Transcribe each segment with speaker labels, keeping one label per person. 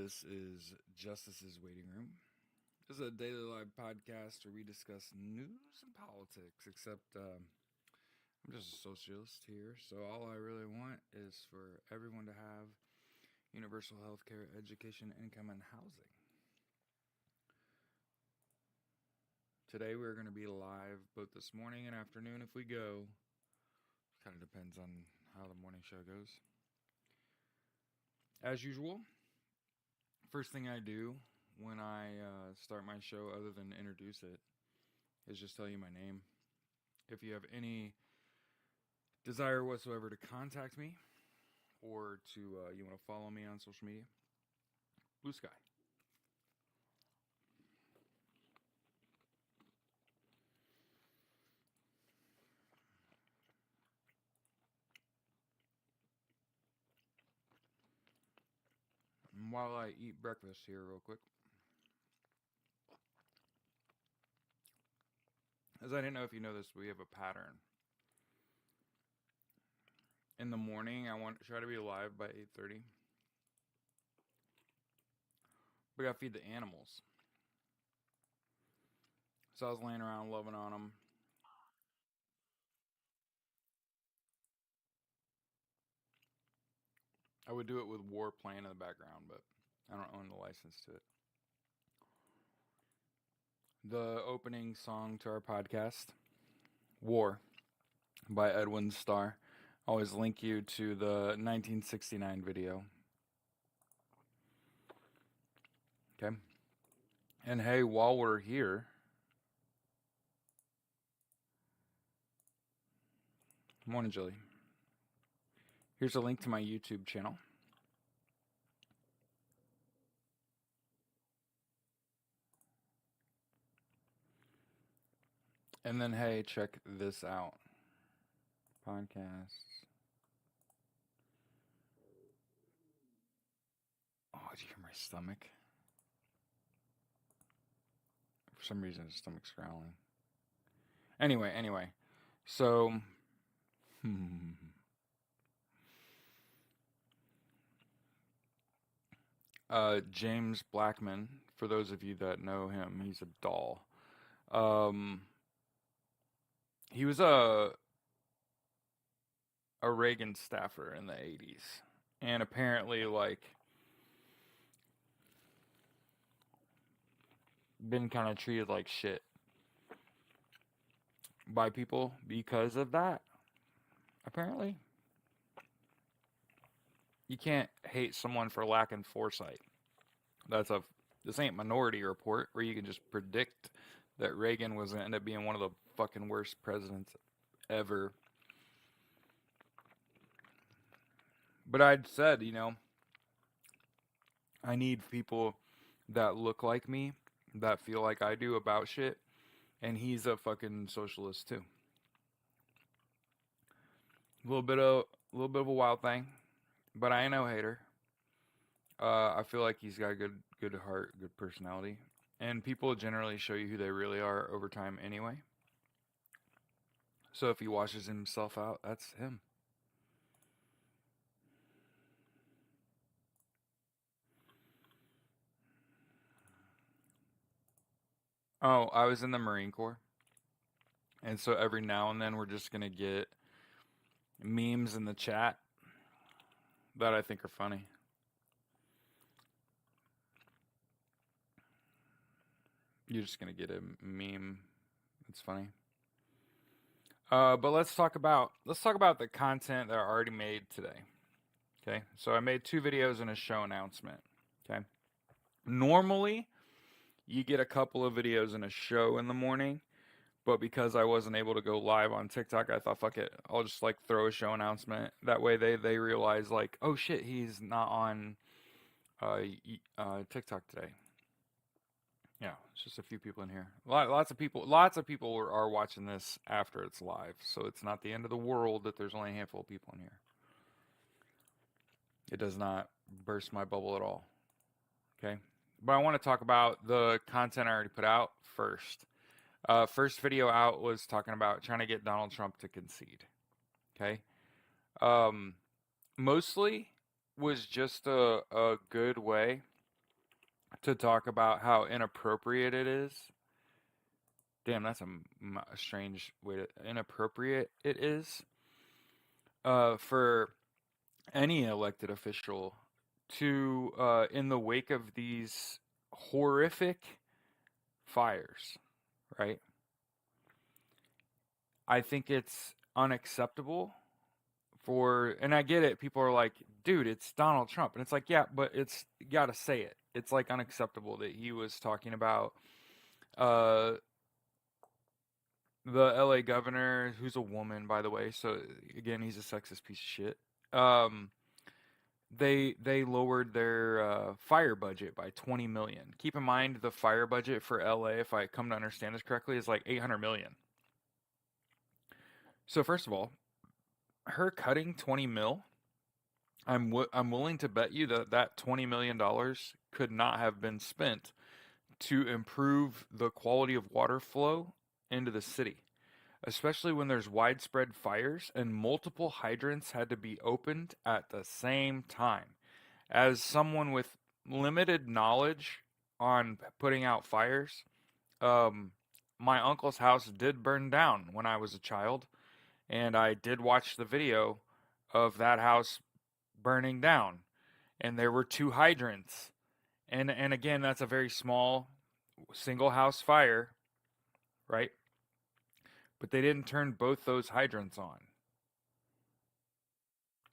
Speaker 1: This is Justice's Waiting Room. This is a daily live podcast where we discuss news and politics, except I'm just a socialist here, so all I really want is for everyone to have universal health care, education, income, and housing. Today we're going to be live both this morning and afternoon if we go. Kind of depends on how the morning show goes. As usual, first thing I do when I start my show, other than introduce it, is just tell you my name. If you have any desire whatsoever to contact me or to you want to follow me on social media, Blue Sky. And while I eat breakfast here real quick, as I didn't know if you know this, we have a pattern. In the morning, I want to try to be live by 8:30. We gotta feed the animals. So I was laying around loving on them. I would do it with War playing in the background, but I don't own the license to it. The opening song to our podcast, War, by Edwin Starr. I always link you to the 1969 video. Okay. And hey, while we're here, morning, Jilly. Here's a link to my YouTube channel. And then, hey, check this out. Podcasts. Oh, did you hear my stomach? For some reason, his stomach's growling. Anyway. So, James Blackman, for those of you that know him, he's a doll. He was a Reagan staffer in the 80s. And apparently, been kind of treated like shit by people because of that. Apparently, you can't hate someone for lacking foresight. This ain't Minority Report where you can just predict that Reagan was gonna end up being one of the fucking worst presidents ever. But I'd said, I need people that look like me, that feel like I do about shit, and he's a fucking socialist too. A little bit of a wild thing, but I ain't no hater. I feel like he's got a good heart, good personality, and people generally show you who they really are over time anyway. So if he washes himself out, that's him. Oh, I was in the Marine Corps, and so every now and then we're just gonna get memes in the chat that I think are funny. You're just gonna get a meme that's funny. But let's talk about the content that I already made today. Okay, so I made 2 videos and a show announcement. Okay, normally you get a couple of videos and a show in the morning, but because I wasn't able to go live on TikTok, I thought, fuck it, I'll just throw a show announcement. That way they realize oh shit, he's not on TikTok today. Yeah, it's just a few people in here. Lots of people are watching this after it's live, so it's not the end of the world that there's only a handful of people in here. It does not burst my bubble at all. Okay, but I want to talk about the content I already put out first. First video out was talking about trying to get Donald Trump to concede. Okay, mostly was just a good way to talk about how inappropriate it is. Damn, that's a strange way to inappropriate it is for any elected official to, in the wake of these horrific fires, right? I think it's unacceptable for, and I get it. People are like, dude, it's Donald Trump. And it's like, yeah, but you got to say it. It's like unacceptable that he was talking about uh, the LA governor, who's a woman, by the way. So again, he's a sexist piece of shit. Um, they lowered their fire budget by 20 million. Keep in mind the fire budget for LA, if I come to understand this correctly, is like 800 million. So first of all, her cutting 20 mil, I'm willing to bet you that that 20 million dollars could not have been spent to improve the quality of water flow into the city, especially when there's widespread fires and multiple hydrants had to be opened at the same time. As someone with limited knowledge on putting out fires, um, my uncle's house did burn down when I was a child, and I did watch the video of that house burning down, and there were two hydrants. And again, that's a very small single house fire, right? But they didn't turn both those hydrants on.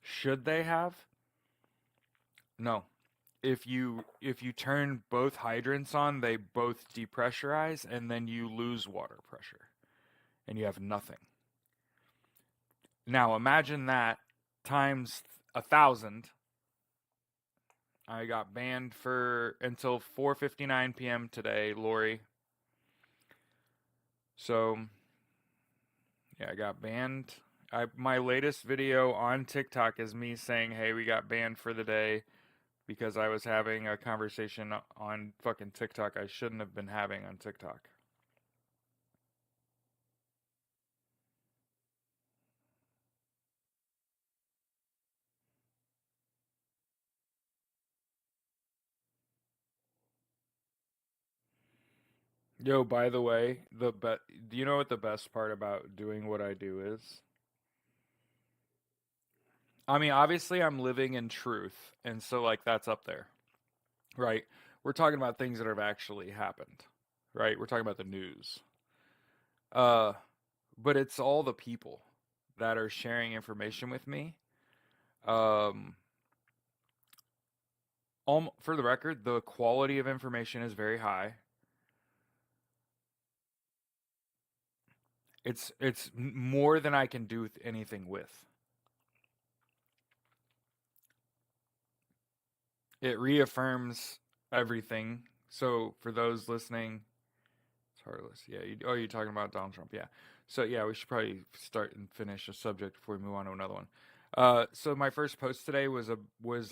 Speaker 1: Should they have? No. If you turn both hydrants on, they both depressurize and then you lose water pressure and you have nothing. Now imagine that times 1,000. I got banned for until 4:59 p.m. today, Lori. So, yeah, I got banned. My latest video on TikTok is me saying, "Hey, we got banned for the day because I was having a conversation on fucking TikTok I shouldn't have been having on TikTok." Yo, by the way, do you know what the best part about doing what I do is? I mean, obviously I'm living in truth, and so like that's up there, right? We're talking about things that have actually happened, right? We're talking about the news. Uh, but it's all the people that are sharing information with me. Um, for the record, the quality of information is very high. It's more than I can do with anything with. It reaffirms everything. So for those listening, it's heartless. Yeah. You're talking about Donald Trump. Yeah. So yeah, we should probably start and finish a subject before we move on to another one. So my first post today was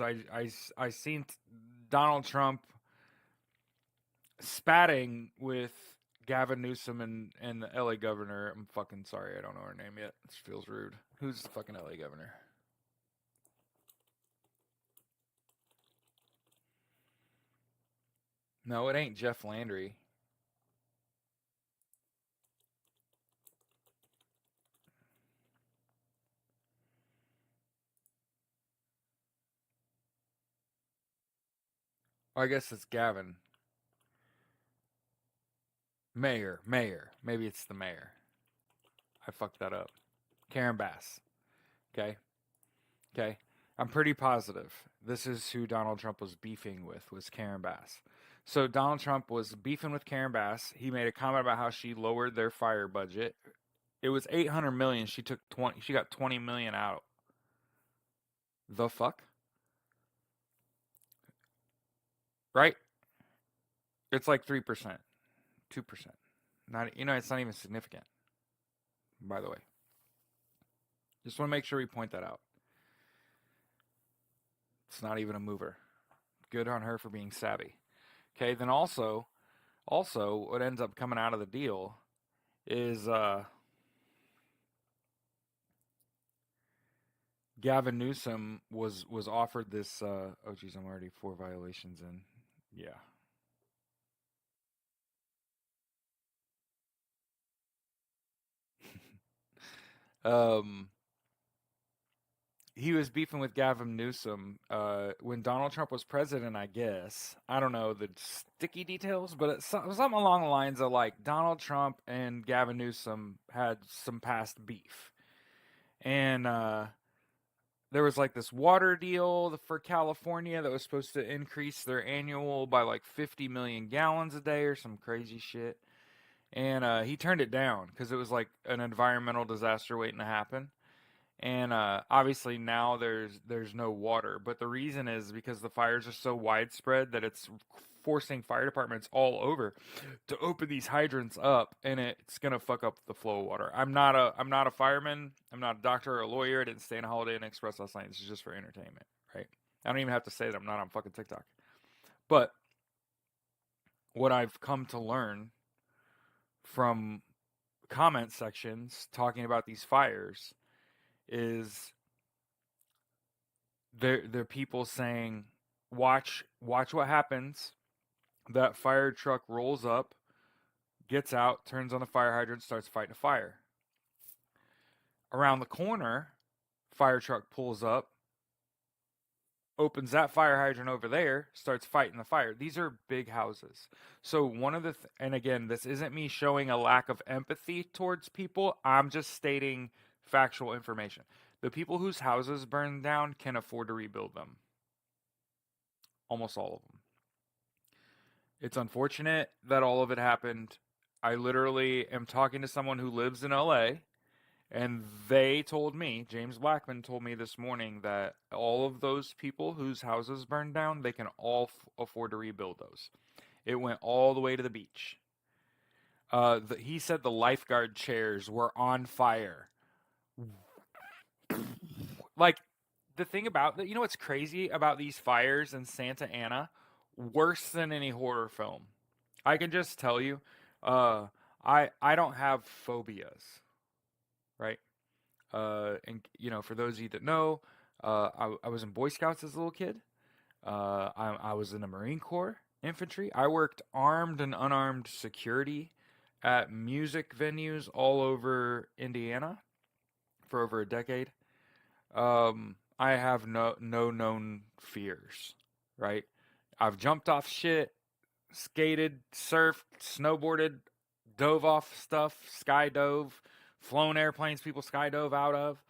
Speaker 1: I seen Donald Trump spatting with Gavin Newsom and the LA governor. I'm fucking sorry, I don't know her name yet. This feels rude. Who's the fucking LA governor? No, it ain't Jeff Landry. Oh, I guess it's Gavin. Mayor. Maybe it's the mayor. I fucked that up. Karen Bass. Okay. Okay. I'm pretty positive this is who Donald Trump was beefing with, was Karen Bass. So Donald Trump was beefing with Karen Bass. He made a comment about how she lowered their fire budget. It was 800 million. She took 20. She got 20 million out. The fuck? Right? It's like 3%, 2%. Not, it's not even significant, by the way. Just want to make sure we point that out. It's not even a mover. Good on her for being savvy. Okay, then also what ends up coming out of the deal is Gavin Newsom was offered this oh geez, I'm already 4 violations in. Yeah. Um, he was beefing with Gavin Newsom when Donald Trump was president, I guess. I don't know the sticky details, but it's something along the lines of like Donald Trump and Gavin Newsom had some past beef. And there was like this water deal for California that was supposed to increase their annual by like 50 million gallons a day or some crazy shit. And he turned it down because it was like an environmental disaster waiting to happen. And obviously now there's no water, but the reason is because the fires are so widespread that it's forcing fire departments all over to open these hydrants up, and it's gonna fuck up the flow of water. I'm not a fireman. I'm not a doctor or a lawyer. I didn't stay in a Holiday Inn Express last night. This is just for entertainment, right? I don't even have to say that I'm not on fucking TikTok. But what I've come to learn from comment sections talking about these fires is they're people saying, watch what happens. That fire truck rolls up, gets out, turns on the fire hydrant, starts fighting a fire. Around the corner, fire truck pulls up, opens that fire hydrant over there, starts fighting the fire. These are big houses. So one of the and again, this isn't me showing a lack of empathy towards people. I'm just stating factual information. The people whose houses burned down can afford to rebuild them. Almost all of them. It's unfortunate that all of it happened. I literally am talking to someone who lives in LA, and they told me, James Blackman told me this morning, that all of those people whose houses burned down, they can all afford to rebuild those. It went all the way to the beach. He said the lifeguard chairs were on fire. Like, the thing about that, you know what's crazy about these fires in Santa Ana? Worse than any horror film. I can just tell you, uh, I don't have phobias, right? And for those of you that know, I was in Boy Scouts as a little kid. I was in the Marine Corps infantry. I worked armed and unarmed security at music venues all over Indiana for over a decade. I have no known fears, right? I've jumped off shit, skated, surfed, snowboarded, dove off stuff, skydove, flown airplanes people skydove out of.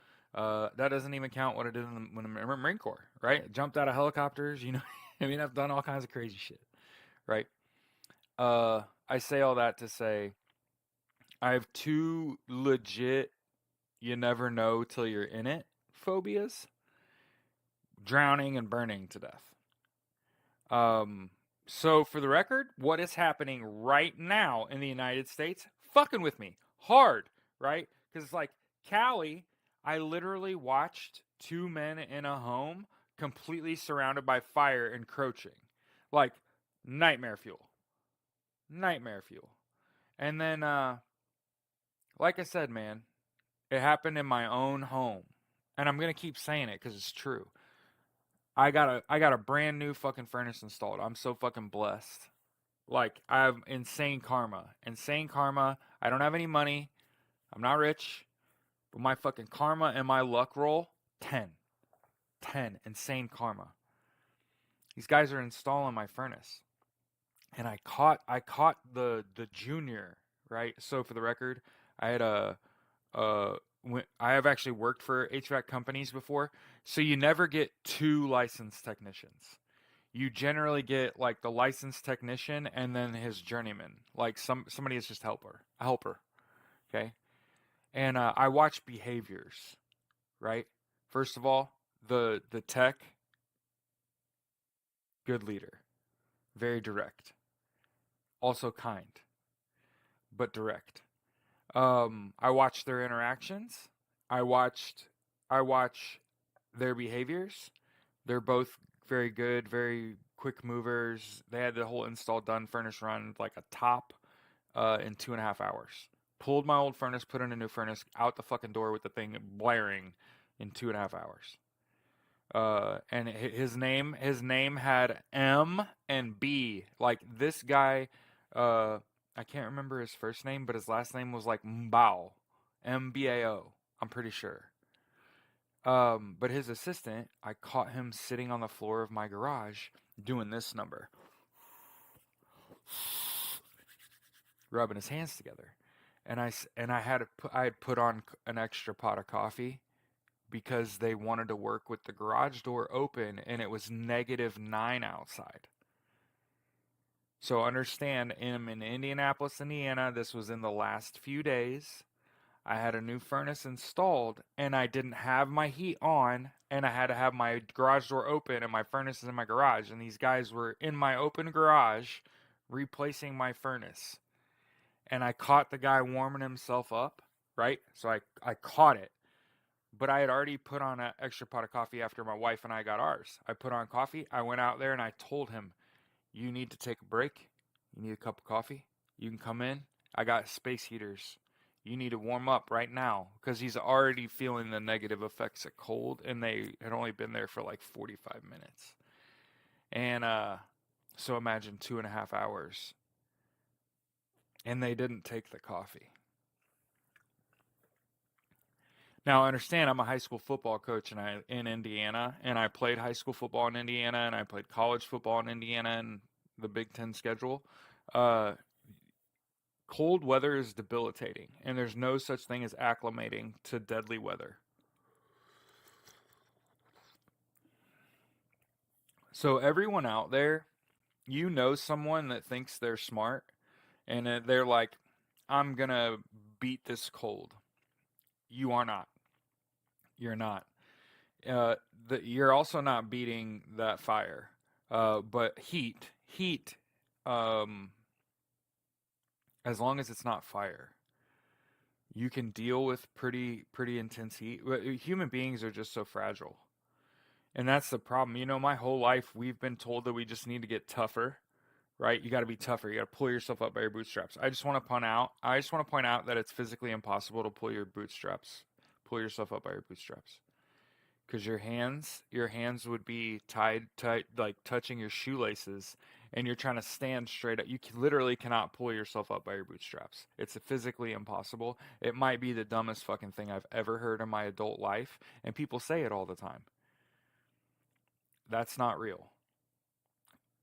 Speaker 1: That doesn't even count what I did when I'm in the Marine Corps, right? Jumped out of helicopters, I mean, I've done all kinds of crazy shit, right? I say all that to say I have two legit, you never know till you're in it phobias: drowning and burning to death. Um, so for the record, what is happening right now in the United States? Fucking with me hard, right? Because it's like Cali, I literally watched two men in a home completely surrounded by fire encroaching. Like nightmare fuel. Nightmare fuel. And then like I said, man, it happened in my own home. And I'm gonna keep saying it because it's true. I got a brand new fucking furnace installed. I'm so fucking blessed. Like I have insane karma. Insane karma. I don't have any money. I'm not rich, but my fucking karma and my luck roll 10. 10 insane karma. These guys are installing my furnace. And I caught the junior, right? So for the record, I had I have actually worked for HVAC companies before, so you never get two licensed technicians. You generally get like the licensed technician and then his journeyman, like somebody is just a helper, okay? And I watch behaviors, right? First of all, the tech, good leader, very direct, also kind, but direct. I watch their interactions. I watched I watch their behaviors. They're both very good, very quick movers. They had the whole install done, furnace run like a top in 2.5 hours. Pulled my old furnace, put in a new furnace, out the fucking door with the thing blaring in 2.5 hours. And his name had M and B. Like this guy, I can't remember his first name, but his last name was like Mbao, Mbao. I'm pretty sure. But his assistant, I caught him sitting on the floor of my garage doing this number, rubbing his hands together. And I had put on an extra pot of coffee because they wanted to work with the garage door open and it was -9 outside. So understand, I'm in Indianapolis, Indiana. This was in the last few days. I had a new furnace installed and I didn't have my heat on and I had to have my garage door open and my furnace is in my garage and these guys were in my open garage replacing my furnace. And I caught the guy warming himself up, right? So I caught it. But I had already put on an extra pot of coffee after my wife and I got ours. I put on coffee. I went out there and I told him, "You need to take a break. You need a cup of coffee. You can come in. I got space heaters. You need to warm up right now," because he's already feeling the negative effects of cold and they had only been there for like 45 minutes. And so imagine 2.5 hours. And they didn't take the coffee. Now, understand, I'm a high school football coach in Indiana, and I played high school football in Indiana, and I played college football in Indiana and the Big Ten schedule. Uh, Cold weather is debilitating, and there's no such thing as acclimating to deadly weather. So, everyone out there, you know someone that thinks they're smart, and they're like, "I'm going to beat this cold." You are not. You're not. Uh, you're also not beating that fire. But heat, um, as long as it's not fire, you can deal with pretty intense heat. Human beings are just so fragile, and that's the problem. My whole life we've been told that we just need to get tougher, right? You got to be tougher. You got to pull yourself up by your bootstraps. I just want to point out. I just want to point out that it's physically impossible to pull yourself up by your bootstraps. Because your hands would be tied tight, like touching your shoelaces, and you're trying to stand straight up. You literally cannot pull yourself up by your bootstraps. It's physically impossible. It might be the dumbest fucking thing I've ever heard in my adult life, and people say it all the time. That's not real.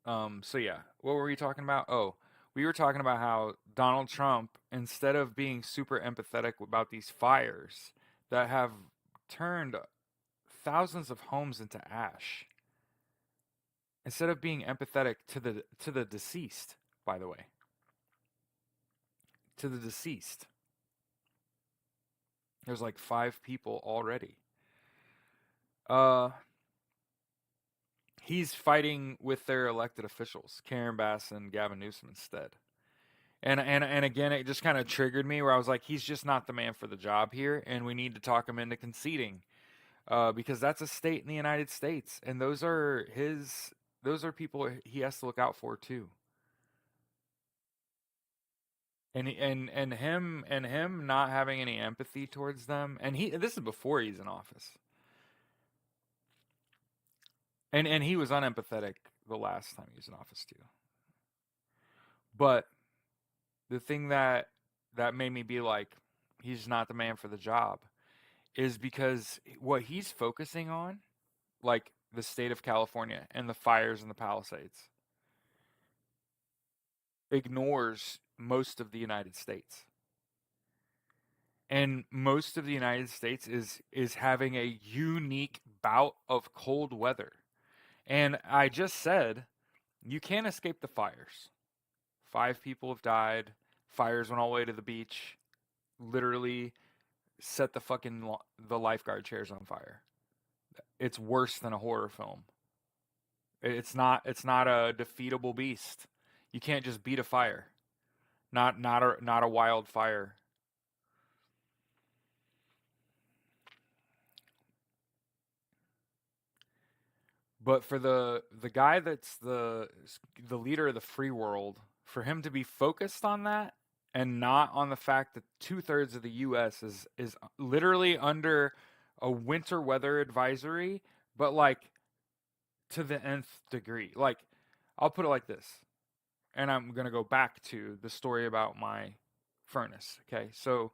Speaker 1: So yeah, what were we talking about? Oh, we were talking about how Donald Trump, instead of being super empathetic about these fires that have turned thousands of homes into ash, instead of being empathetic to the deceased, by the way, to the deceased, there's like 5 people already. Uh, he's fighting with their elected officials, Karen Bass and Gavin Newsom instead. And again, it just kind of triggered me where I was like, he's just not the man for the job here, and we need to talk him into conceding, because that's a state in the United States, and those are people he has to look out for too. And him not having any empathy towards them, and this is before he's in office, and he was unempathetic the last time he was in office too. But the thing that made me be like, he's not the man for the job, is because what he's focusing on, like the state of California and the fires in the Palisades, ignores most of the United States. And most of the United States is having a unique bout of cold weather. And I just said, you can't escape the fires. 5 people have died. Fires went all the way to the beach. Literally set the lifeguard chairs on fire. It's worse than a horror film. It's not a defeatable beast. You can't just beat a fire. Not a wildfire. But for the guy that's the leader of the free world, for him to be focused on that and not on the fact that 2/3 of the U.S. is literally under a winter weather advisory, but like to the nth degree. Like, I'll put it like this, and I'm gonna go back to the story about my furnace. Okay, so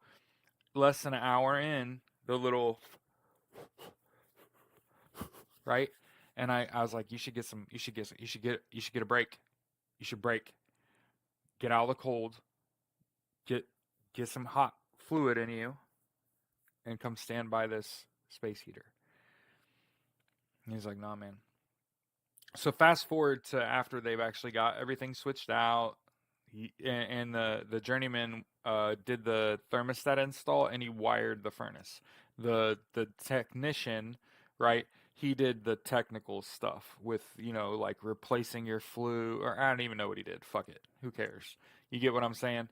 Speaker 1: less than an hour in, the little, right? And I was like, you should get some, you should get a break. You should break. Get out of the cold. Get get some hot fluid in you, and come stand by this space heater. And he's like, nah, man. So fast forward to after they've actually got everything switched out, and the journeyman did the thermostat install, and he wired the furnace. The technician, right? He did the technical stuff with, like replacing your flue, or I don't even know what he did. Fuck it, who cares? You get what I'm saying?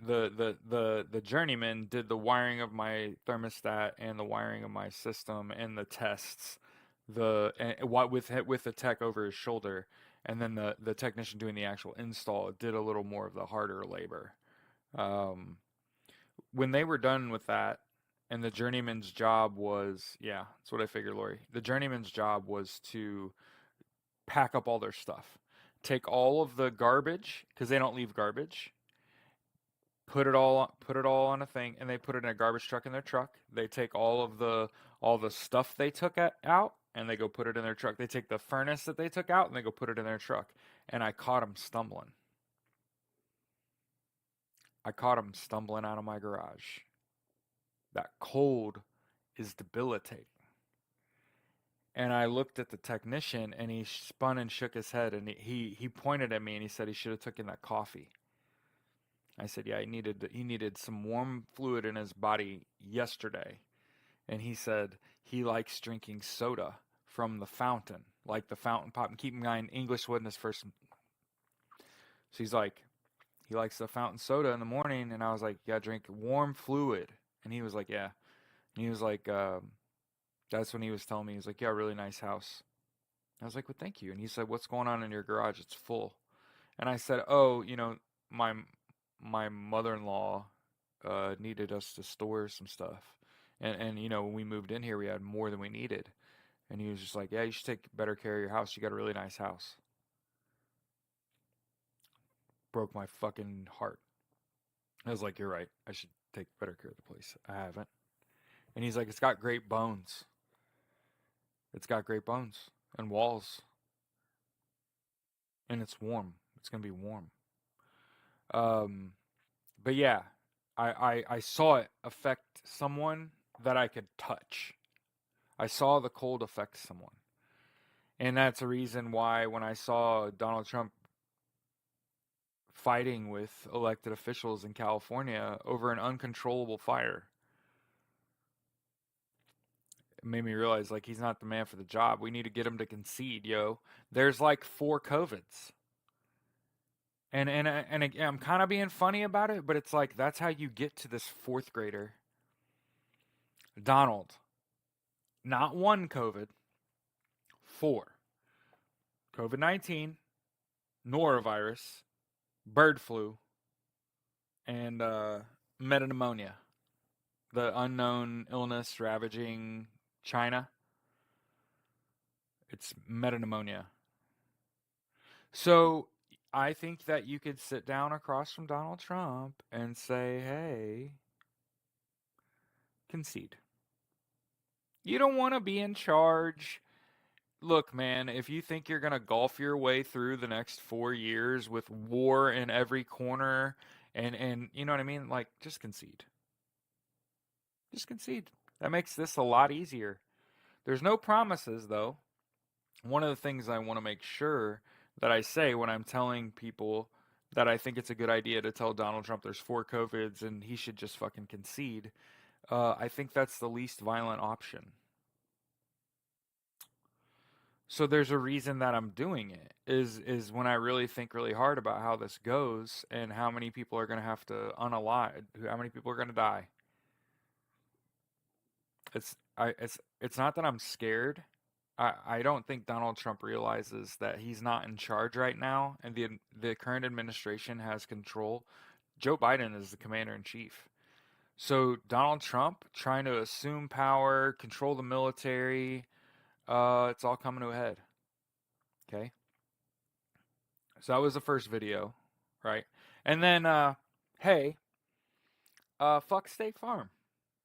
Speaker 1: The journeyman did the wiring of my thermostat and the wiring of my system and the tests, what with the tech over his shoulder, and then the technician doing the actual install did a little more of the harder labor. Um, when they were done with that, and the journeyman's job was, yeah, that's what I figured, Lori. The journeyman's job was to pack up all their stuff, take all of the garbage because they don't leave garbage. Put it all on a thing, and they put it in a garbage truck in their truck. They take all the stuff they took out, and they go put it in their truck. They take the furnace that they took out, and they go put it in their truck. And I caught them stumbling. I caught them stumbling out of my garage. That cold is debilitating. And I looked at the technician, and he spun and shook his head, and he pointed at me, and he said he should have taken that coffee. I said, yeah, he needed some warm fluid in his body yesterday. And he said he likes drinking soda from the fountain, like the fountain pop. And keep in mind, English wasn't his first. So he's like, he likes the fountain soda in the morning. And I was like, yeah, drink warm fluid. And he was like, yeah. And he was like, that's when he was telling me, he was like, yeah, really nice house. I was like, well, thank you. And he said, what's going on in your garage? It's full. And I said, oh, my my mother-in-law needed us to store some stuff. And when we moved in here, we had more than we needed. And he was just like, yeah, you should take better care of your house. You got a really nice house. Broke my fucking heart. I was like, you're right. I should take better care of the place. I haven't. And he's like, it's got great bones. It's got great bones and walls. And it's warm. It's going to be warm. Um, but yeah, I saw it affect someone that I could touch. I saw the cold affect someone. And that's a reason why when I saw Donald Trump fighting with elected officials in California over an uncontrollable fire, it made me realize like he's not the man for the job. We need to get him to concede, yo. There's like 4 COVIDs. And again, I'm kind of being funny about it, but it's like that's how you get to this fourth grader. Donald, not one COVID, 4. COVID-19, norovirus, bird flu, and metapneumonia, the unknown illness ravaging China. It's metapneumonia. So I think that you could sit down across from Donald Trump and say, hey, concede. You don't want to be in charge. Look, man, if you think you're going to golf your way through the next 4 years with war in every corner and you know what I mean? Like, just concede. Just concede. That makes this a lot easier. There's no promises, though. One of the things I want to make sure that I say when I'm telling people that I think it's a good idea to tell Donald Trump there's 4 COVIDs and he should just fucking concede, I think that's the least violent option. So there's a reason that I'm doing it is when I really think really hard about how this goes and how many people are going to have to unalive, how many people are going to die. It's not that I'm scared. I don't think Donald Trump realizes that he's not in charge right now, and the current administration has control. Joe Biden is the commander in chief. So Donald Trump trying to assume power, control the military, it's all coming to a head. Okay, so that was the first video, right? And then, hey, fuck State Farm.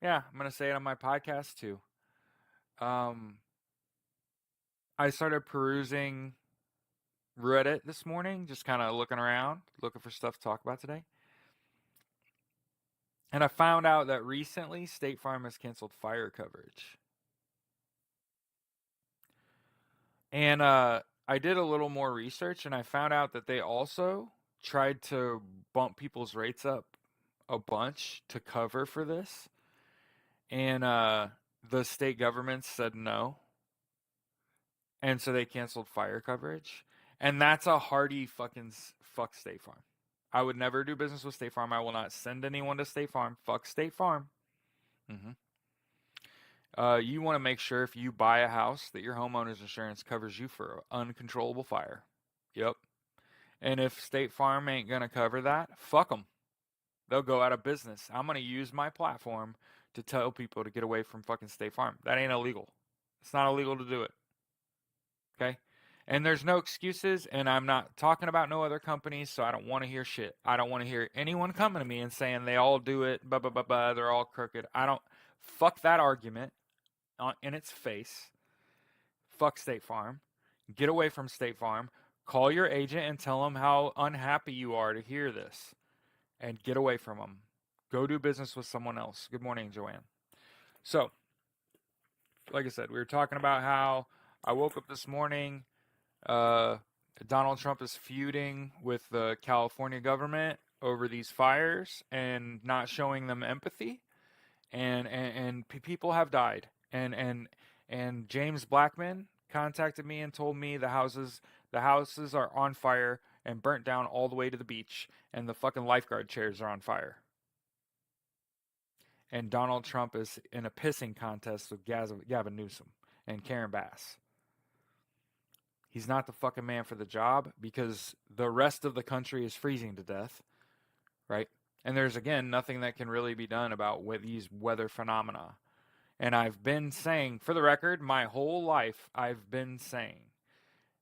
Speaker 1: Yeah, I'm gonna say it on my podcast too. Um, I started perusing Reddit this morning, just kind of looking around, looking for stuff to talk about today. And I found out that recently State Farm has canceled fire coverage. And I did a little more research and I found out that they also tried to bump people's rates up a bunch to cover for this. And the state government said no. And so they canceled fire coverage. And that's a hearty fucking fuck State Farm. I would never do business with State Farm. I will not send anyone to State Farm. Fuck State Farm. Hmm. You want to make sure if you buy a house that your homeowner's insurance covers you for uncontrollable fire. Yep. And if State Farm ain't gonna cover that, fuck them. They'll go out of business. I'm gonna use my platform to tell people to get away from fucking State Farm. That ain't illegal. It's not illegal to do it. Okay? And there's no excuses, and I'm not talking about no other companies, so I don't want to hear shit. I don't want to hear anyone coming to me and saying they all do it, blah, blah, blah, blah, they're all crooked. I don't, fuck that argument in its face. Fuck State Farm. Get away from State Farm. Call your agent and tell them how unhappy you are to hear this, and get away from them. Go do business with someone else. Good morning, Joanne. So, like I said, we were talking about how I woke up this morning. Uh, Donald Trump is feuding with the California government over these fires and not showing them empathy, and people have died. And James Blackman contacted me and told me the houses are on fire and burnt down all the way to the beach, and the fucking lifeguard chairs are on fire. And Donald Trump is in a pissing contest with Gavin Newsom and Karen Bass. He's not the fucking man for the job because the rest of the country is freezing to death, right? And there's, again, nothing that can really be done about these weather phenomena. And I've been saying, for the record, my whole life, I've been saying,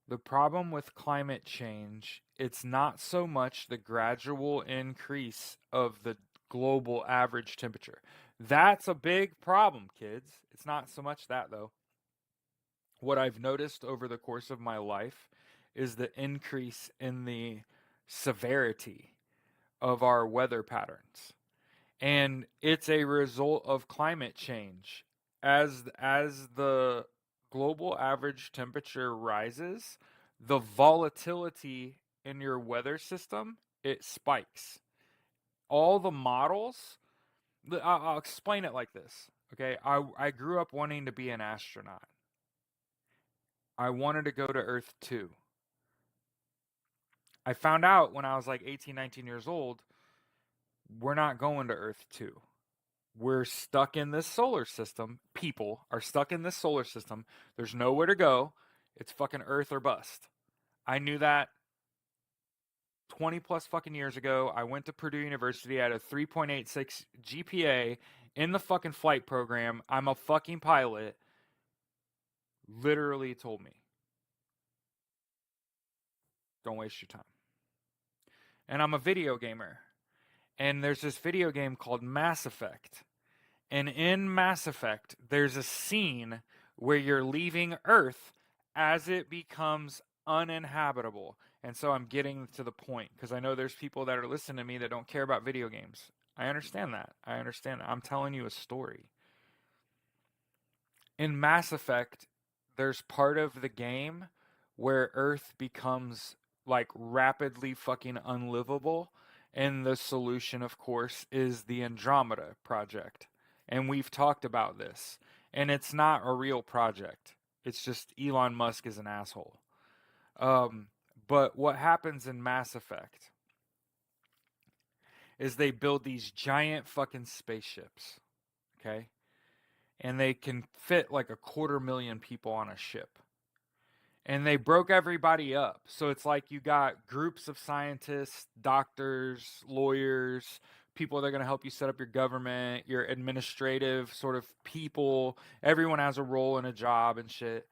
Speaker 1: the problem with climate change, it's not so much the gradual increase of the global average temperature. That's a big problem, kids. It's not so much that, though. What I've noticed over the course of my life is the increase in the severity of our weather patterns. And it's a result of climate change. As the global average temperature rises, the volatility in your weather system, it spikes. All the models, I'll explain it like this. Okay, I grew up wanting to be an astronaut. I wanted to go to Earth 2. I found out when I was like 18, 19 years old, we're not going to Earth 2. We're stuck in this solar system. People are stuck in this solar system. There's nowhere to go. It's fucking Earth or bust. I knew that 20 plus fucking years ago. I went to Purdue University. I had a 3.86 GPA in the fucking flight program. I'm a fucking pilot. Literally told me, don't waste your time. And I'm a video gamer. And there's this video game called Mass Effect. And in Mass Effect, there's a scene where you're leaving Earth as it becomes uninhabitable. And so I'm getting to the point because I know there's people that are listening to me that don't care about video games. I understand that. I understand that. I'm telling you a story. In Mass Effect, there's part of the game where Earth becomes like rapidly fucking unlivable. And the solution, of course, is the Andromeda Project. And we've talked about this. And it's not a real project. It's just Elon Musk is an asshole. But what happens in Mass Effect is they build these giant fucking spaceships. Okay? And they can fit like 250,000 people on a ship. And they broke everybody up. So it's like you got groups of scientists, doctors, lawyers, people that are going to help you set up your government, your administrative sort of people. Everyone has a role and a job and shit.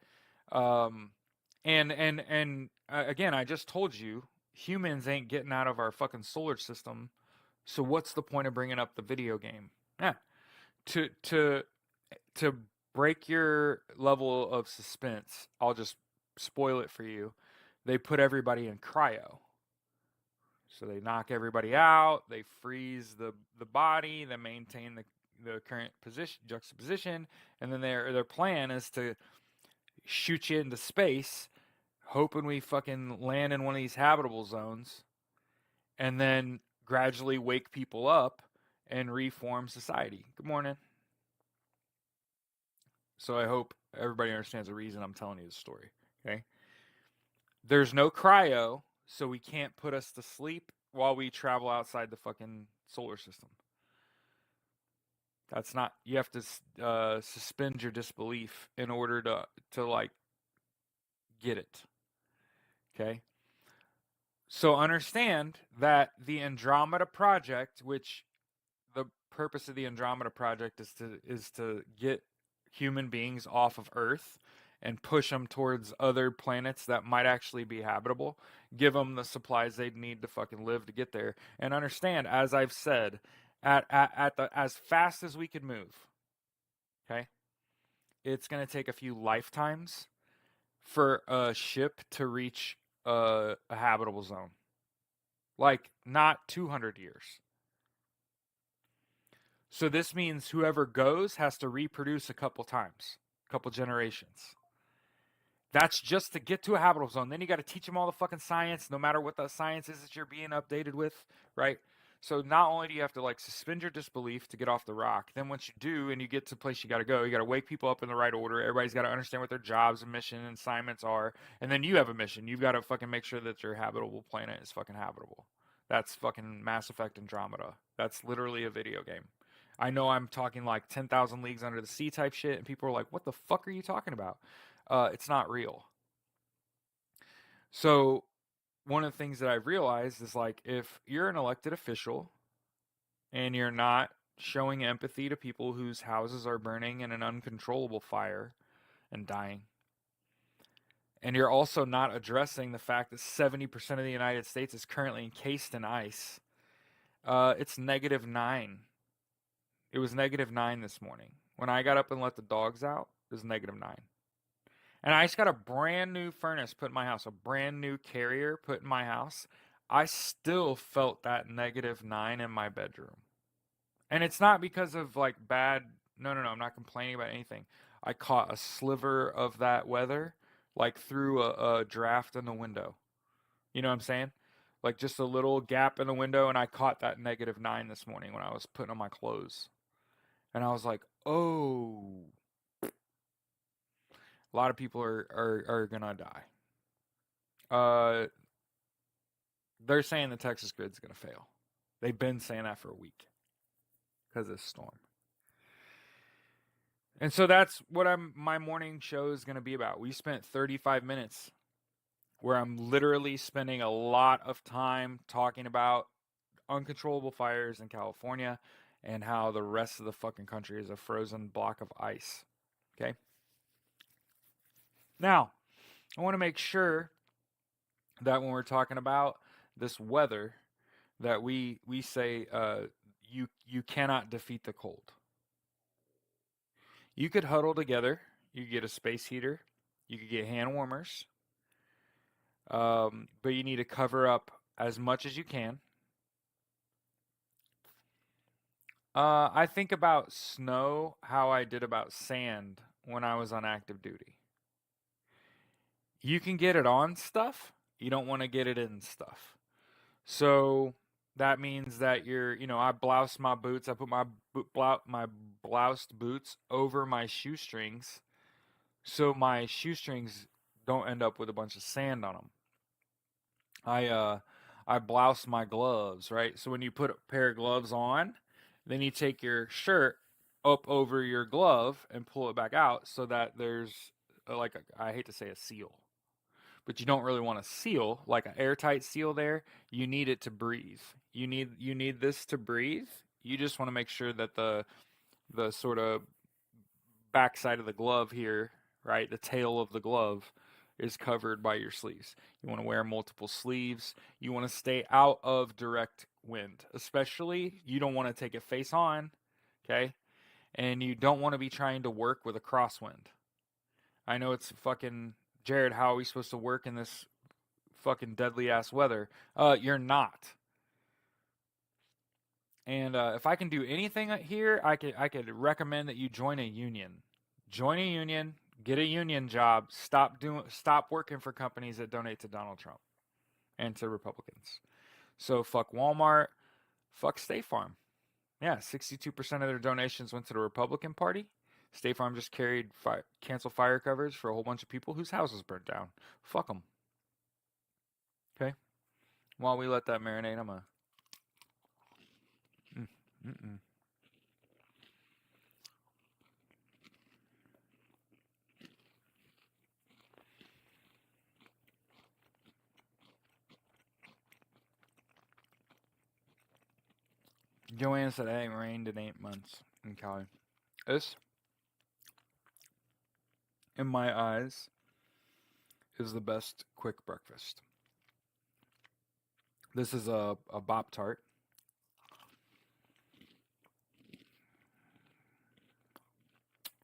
Speaker 1: Again, I just told you, humans ain't getting out of our fucking solar system. So what's the point of bringing up the video game? Yeah. To break your level of suspense, I'll just spoil it for you. They put everybody in cryo. So they knock everybody out, they freeze the body, they maintain the current position juxtaposition, and then their plan is to shoot you into space, hoping we fucking land in one of these habitable zones, and then gradually wake people up and reform society. Good morning. So I hope everybody understands the reason I'm telling you this story. Okay. There's no cryo, so we can't put us to sleep while we travel outside the fucking solar system. That's not. You have to suspend your disbelief in order to like get it. Okay. So understand that the Andromeda Project, which the purpose of the Andromeda Project is to get human beings off of Earth and push them towards other planets that might actually be habitable, give them the supplies they'd need to fucking live to get there. And understand, as I've said, at the as fast as we could move, okay, it's gonna take a few lifetimes for a ship to reach a habitable zone. Like not 200 years. So this means whoever goes has to reproduce a couple times, a couple generations. That's just to get to a habitable zone. Then you got to teach them all the fucking science, no matter what the science is that you're being updated with, right? So not only do you have to like suspend your disbelief to get off the rock, then once you do and you get to the place you got to go, you got to wake people up in the right order. Everybody's got to understand what their jobs and mission and assignments are, and then you have a mission. You've got to fucking make sure that your habitable planet is fucking habitable. That's fucking Mass Effect Andromeda. That's literally a video game. I know I'm talking like 10,000 Leagues Under the Sea type shit, and people are like, what the fuck are you talking about? It's not real. So, one of the things that I've realized is like, if you're an elected official and you're not showing empathy to people whose houses are burning in an uncontrollable fire and dying, and you're also not addressing the fact that 70% of the United States is currently encased in ice, it's -9. It was -9 this morning. When I got up and let the dogs out, it was -9. And I just got a brand new furnace put in my house, a brand new carrier put in my house. I still felt that -9 in my bedroom. And it's not because of like bad, no, I'm not complaining about anything. I caught a sliver of that weather like through a draft in the window. You know what I'm saying? Like just a little gap in the window, and I caught that -9 this morning when I was putting on my clothes. And I was like, oh, a lot of people are gonna die. They're saying the Texas grid's gonna fail. They've been saying that for a week because of this storm. And so that's what my morning show is gonna be about. We spent 35 minutes where I'm literally spending a lot of time talking about uncontrollable fires in California and how the rest of the fucking country is a frozen block of ice. Okay? Now, I want to make sure that when we're talking about this weather, that we say you cannot defeat the cold. You could huddle together. You could get a space heater. You could get hand warmers. But you need to cover up as much as you can. I think about snow how I did about sand when I was on active duty. You can get it on stuff. You don't want to get it in stuff. So that means that I blouse my boots. I put my bloused boots over my shoestrings, so my shoestrings don't end up with a bunch of sand on them. I blouse my gloves, right? So when you put a pair of gloves on, then you take your shirt up over your glove and pull it back out so that there's I hate to say a seal, but you don't really want a seal like an airtight seal there. You need it to breathe. You need this to breathe. You just want to make sure that the sort of backside of the glove here, right, the tail of the glove is covered by your sleeves. You want to wear multiple sleeves. You want to stay out of direct wind, especially you don't want to take it face on, okay? and you don't want to be trying to work with a crosswind. I know it's fucking Jared, how are we supposed to work in this fucking deadly ass weather? You're not. And if I can do anything here, I could recommend that you join a union. Join a union, get a union job, stop working for companies that donate to Donald Trump and to Republicans. So fuck Walmart, fuck State Farm. Yeah, 62% of their donations went to the Republican Party. State Farm just canceled fire coverage for a whole bunch of people whose houses burnt down. Fuck them. Okay? While we let that marinate, I'm a... Mm-mm. Joanne said it ain't rained in 8 months in Cali. This, in my eyes, is the best quick breakfast. This is a Bop Tart.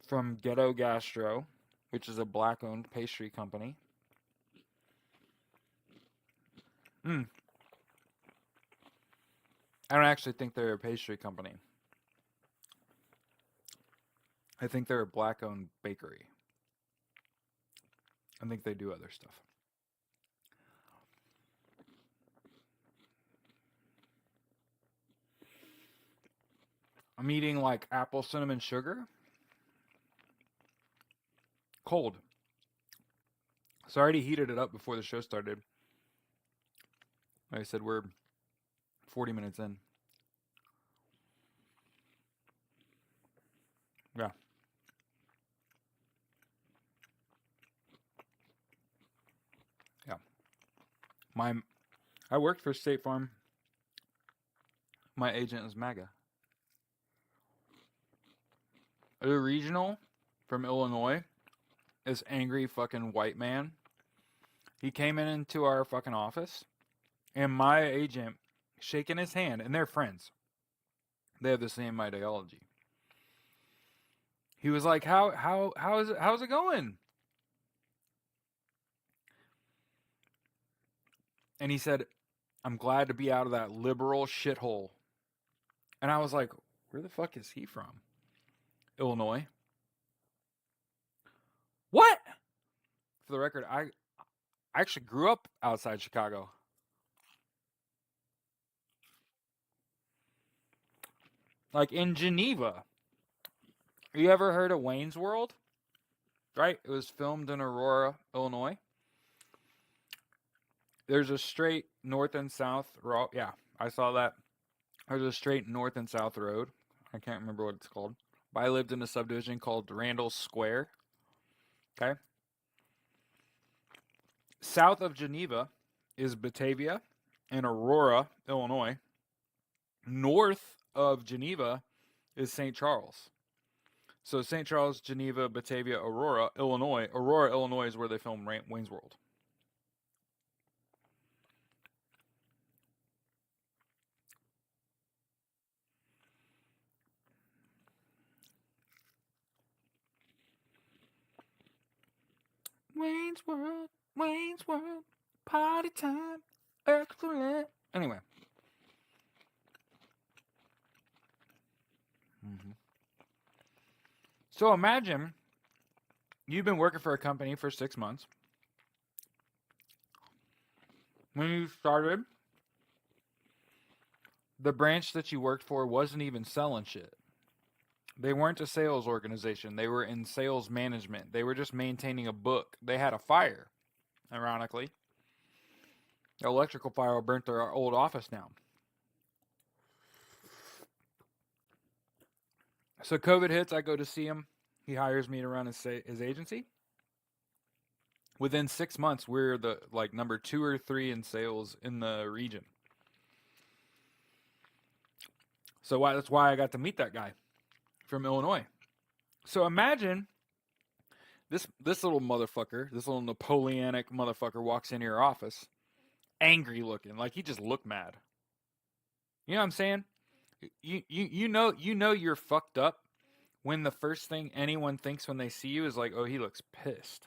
Speaker 1: From Ghetto Gastro, which is a black-owned pastry company. I don't actually think they're a pastry company. I think they're a black-owned bakery. I think they do other stuff. I'm eating like apple cinnamon sugar. Cold. So I already heated it up before the show started. Like I said, we're 40 minutes in. Yeah. Yeah. I worked for State Farm. My agent is MAGA. A regional from Illinois, this angry fucking white man. He came into our fucking office, and my agent shaking his hand, and they're friends. They have the same ideology. He was like, how's it going? And he said, I'm glad to be out of that liberal shithole. And I was like, where the fuck is he from? Illinois. What? For the record, I actually grew up outside Chicago. Like in Geneva. You ever heard of Wayne's World? Right? It was filmed in Aurora, Illinois. There's a straight north and south road. Yeah, I saw that. There's a straight north and south road. I can't remember what it's called. But I lived in a subdivision called Randall Square. Okay. South of Geneva is Batavia and Aurora, Illinois. North of Geneva is St. Charles. So St. Charles, Geneva, Batavia, Aurora, Illinois. Aurora, Illinois is where they filmed Wayne's World. Wayne's World, party time, excellent. Anyway. So imagine you've been working for a company for 6 months. When you started, the branch that you worked for wasn't even selling shit. They weren't a sales organization. They were in sales management. They were just maintaining a book. They had a fire, ironically. The electrical fire burnt their old office down. So COVID hits, I go to see him. He hires me to run his agency. Within 6 months, we're the number 2 or 3 in sales in the region. So that's why I got to meet that guy from Illinois. So imagine this little motherfucker, this little Napoleonic motherfucker walks into your office, angry looking, like he just looked mad. You know what I'm saying? You know you're fucked up when the first thing anyone thinks when they see you is like, oh, he looks pissed.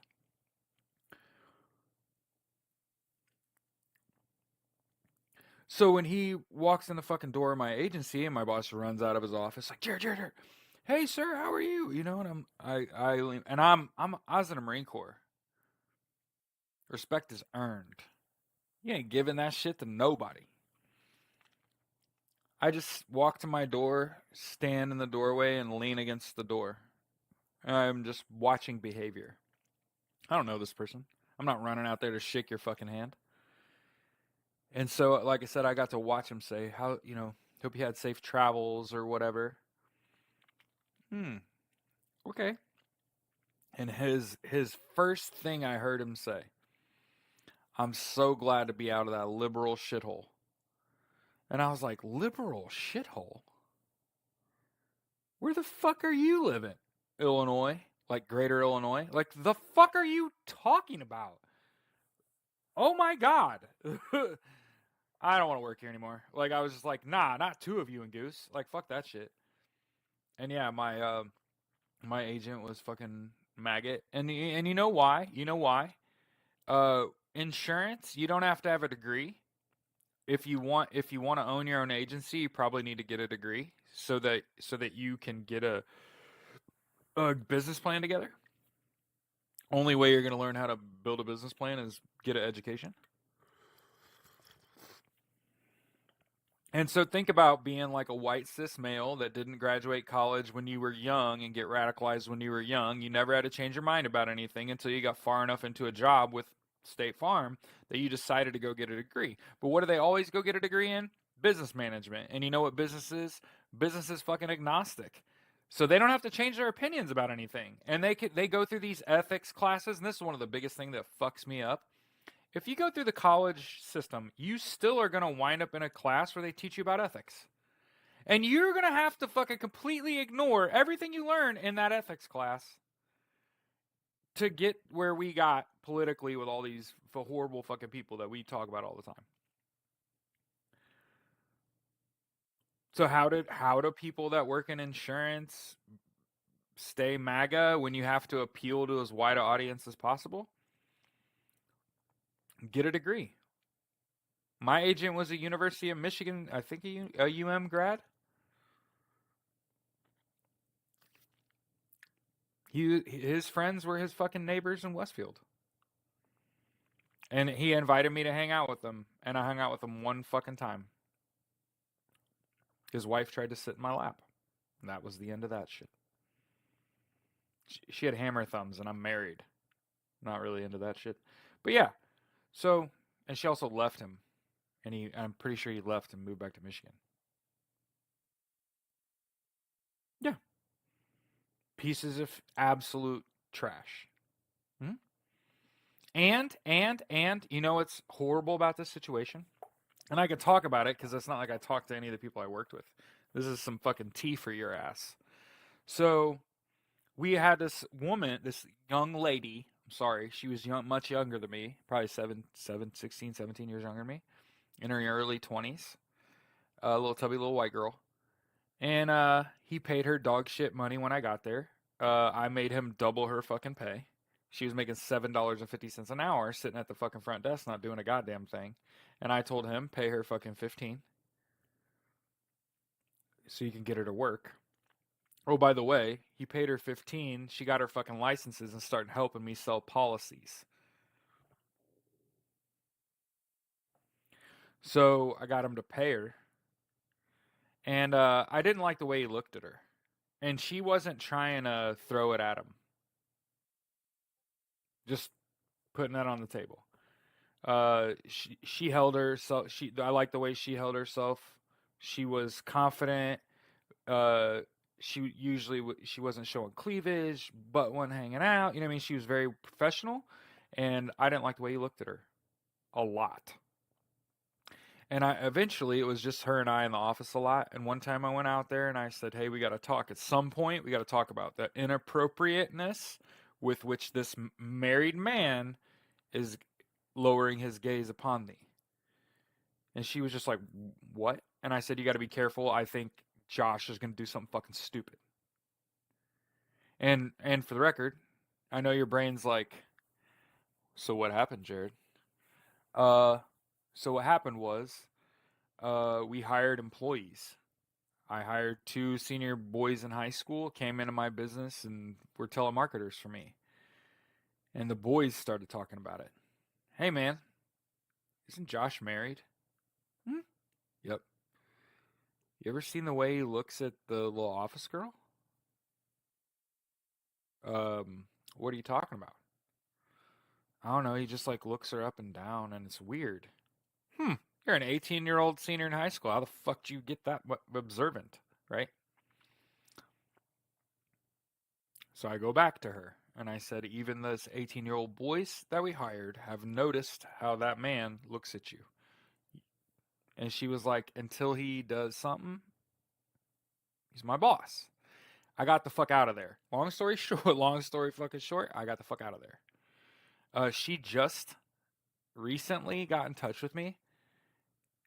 Speaker 1: So when he walks in the fucking door of my agency and my boss runs out of his office like, Jared, hey sir, how are you? You know, and I was in the Marine Corps. Respect is earned. You ain't giving that shit to nobody. I just walk to my door, stand in the doorway, and lean against the door. I'm just watching behavior. I don't know this person. I'm not running out there to shake your fucking hand. And so, like I said, I got to watch him say, how, hope you had safe travels or whatever. Okay. And his first thing I heard him say, I'm so glad to be out of that liberal shithole. And I was like, liberal shithole? Where the fuck are you living? Illinois? Like greater Illinois? Like, the fuck are you talking about? Oh my God. I don't want to work here anymore. Like, I was just like, nah, not two of you and Goose. Like, fuck that shit. And yeah, my agent was fucking maggot. And you know why? You know why? Insurance, you don't have to have a degree. If you want to own your own agency, you probably need to get a degree so that you can get a business plan together. Only way you're going to learn how to build a business plan is get an education. And so think about being like a white cis male that didn't graduate college when you were young and get radicalized when you were young. You never had to change your mind about anything until you got far enough into a job with State Farm that you decided to go get a degree. But what do they always go get a degree in? Business management. And you know what business is? Business is fucking agnostic. So they don't have to change their opinions about anything. And they go through these ethics classes, and this is one of the biggest things that fucks me up. If you go through the college system, you still are going to wind up in a class where they teach you about ethics. And you're going to have to fucking completely ignore everything you learn in that ethics class to get where we got politically with all these horrible fucking people that we talk about all the time. So how do people that work in insurance stay MAGA when you have to appeal to as wide an audience as possible? Get a degree. My agent was a University of Michigan, I think a UM grad. His friends were his fucking neighbors in Westfield. And he invited me to hang out with them, and I hung out with him one fucking time. His wife tried to sit in my lap. And that was the end of that shit. She had hammer thumbs, and I'm married. Not really into that shit. But yeah. So, and she also left him. And I'm pretty sure he left and moved back to Michigan. Yeah. Pieces of absolute trash. Hmm? And, you know what's horrible about this situation? And I could talk about it because it's not like I talked to any of the people I worked with. This is some fucking tea for your ass. So, we had this woman, this young lady. I'm sorry, she was much younger than me, probably 16, 17 years younger than me, in her early 20s. A little tubby little white girl. And he paid her dog shit money when I got there. I made him double her fucking pay. She was making $7.50 an hour sitting at the fucking front desk not doing a goddamn thing. And I told him, pay her fucking 15 so you can get her to work. Oh, by the way, he paid her 15. She got her fucking licenses and started helping me sell policies. So I got him to pay her. And I didn't like the way he looked at her. And she wasn't trying to throw it at him. Just putting that on the table. She held herself. I like the way she held herself. She was confident. She wasn't showing cleavage, butt one hanging out. You know what I mean? She was very professional, and I didn't like the way he looked at her a lot. And eventually it was just her and I in the office a lot. And one time I went out there and I said, "Hey, we got to talk. At some point, we got to talk about the inappropriateness with which this married man is lowering his gaze upon thee." And she was just like, "What?" And I said, "You got to be careful. I think Josh is going to do something fucking stupid." And for the record, I know your brain's like, so what happened, Jared? Uh, so what happened was, we hired employees. I hired two senior boys in high school, came into my business, and were telemarketers for me. And the boys started talking about it. Hey, man, isn't Josh married? Hmm? Yep. You ever seen the way he looks at the little office girl? Um, what are you talking about? I don't know. He just like looks her up and down, and it's weird. Hmm. You're an 18-year-old senior in high school. How the fuck do you get that observant, right? So I go back to her and I said, even those 18-year-old boys that we hired have noticed how that man looks at you. And she was like, until he does something, he's my boss. I got the fuck out of there. Long story short, long story fucking short, I got the fuck out of there. She just recently got in touch with me,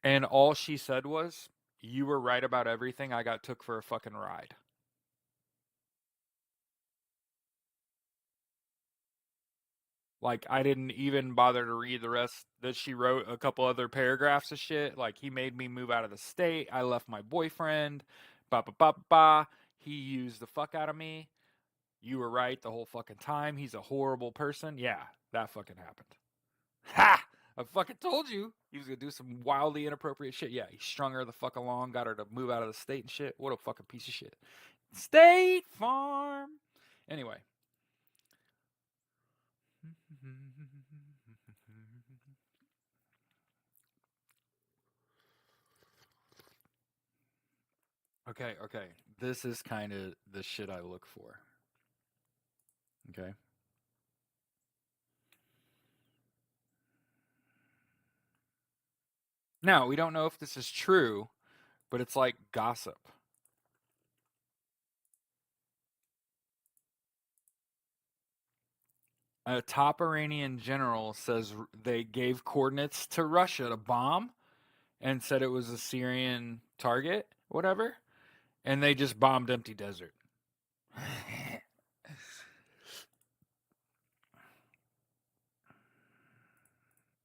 Speaker 1: and all she said was, "You were right about everything. I got took for a fucking ride." Like, I didn't even bother to read the rest that she wrote, a couple other paragraphs of shit. Like, he made me move out of the state. I left my boyfriend. Ba ba ba ba. He used the fuck out of me. You were right the whole fucking time. He's a horrible person. Yeah, that fucking happened. Ha! I fucking told you he was gonna do some wildly inappropriate shit. Yeah, he strung her the fuck along, got her to move out of the state and shit. What a fucking piece of shit. State Farm. Anyway. Okay, okay. This is kind of the shit I look for. Okay. Now, we don't know if this is true, but it's like gossip. A top Iranian general says they gave coordinates to Russia to bomb and said it was a Syrian target, whatever, and they just bombed empty desert.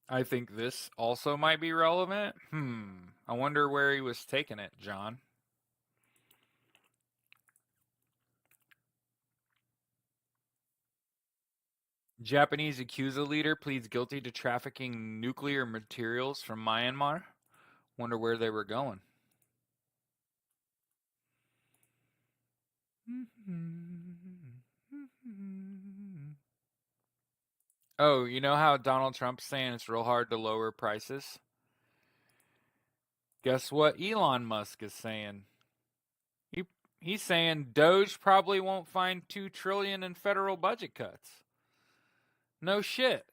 Speaker 1: I think this also might be relevant. I wonder where he was taking it, John. Japanese Yakuza leader pleads guilty to trafficking nuclear materials from Myanmar. Wonder where they were going. Oh, you know how Donald Trump's saying it's real hard to lower prices? Guess what Elon Musk is saying? He he's saying Doge probably won't find 2 trillion in federal budget cuts. No shit.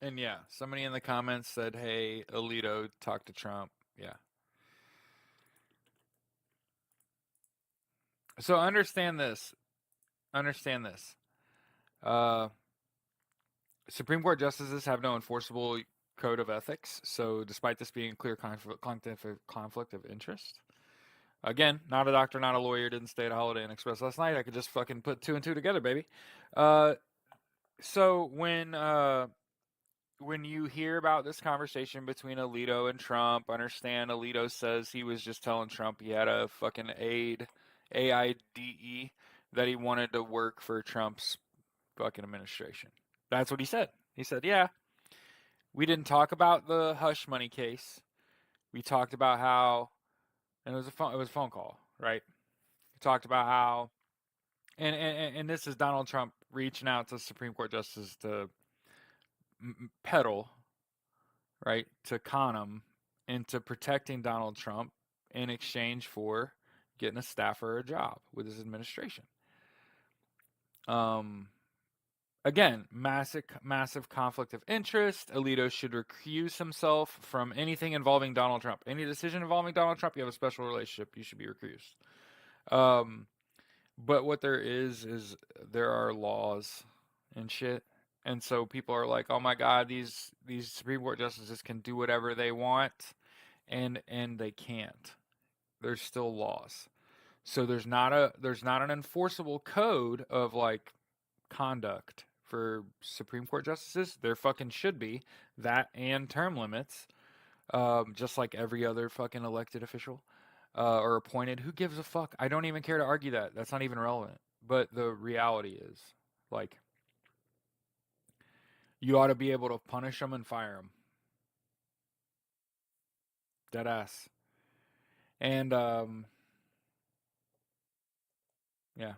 Speaker 1: And yeah, somebody in the comments said, "Hey, Alito, talk to Trump." Yeah. So understand this. Understand this. Uh, Supreme Court justices have no enforceable code of ethics. So, despite this being a clear conflict of interest, again, not a doctor, not a lawyer, didn't stay at a Holiday Inn Express last night. I could just fucking put two and two together, baby. Uh, so when you hear about this conversation between Alito and Trump, understand Alito says he was just telling Trump he had a fucking AIDE, that he wanted to work for Trump's fucking administration. That's what he said. He said, "Yeah, we didn't talk about the hush money case. We talked about how, and it was a phone call, right? We talked about how, and this is Donald Trump reaching out to Supreme Court justices to peddle, right, to con him into protecting Donald Trump in exchange for getting a staffer a job with his administration. Um, Again, massive conflict of interest. Alito should recuse himself from anything involving Donald Trump. Any decision involving Donald Trump, you have a special relationship, you should be recused. Um, but what there is there are laws and shit. And so people are like, "Oh my god, these Supreme Court justices can do whatever they want." and they can't. There's still laws. So there's not an enforceable code of like conduct for Supreme Court justices. There fucking should be that and term limits, just like every other fucking elected official or appointed. Who gives a fuck? I don't even care to argue that. That's not even relevant. But the reality is, like, you ought to be able to punish them and fire them. Dead ass. And yeah.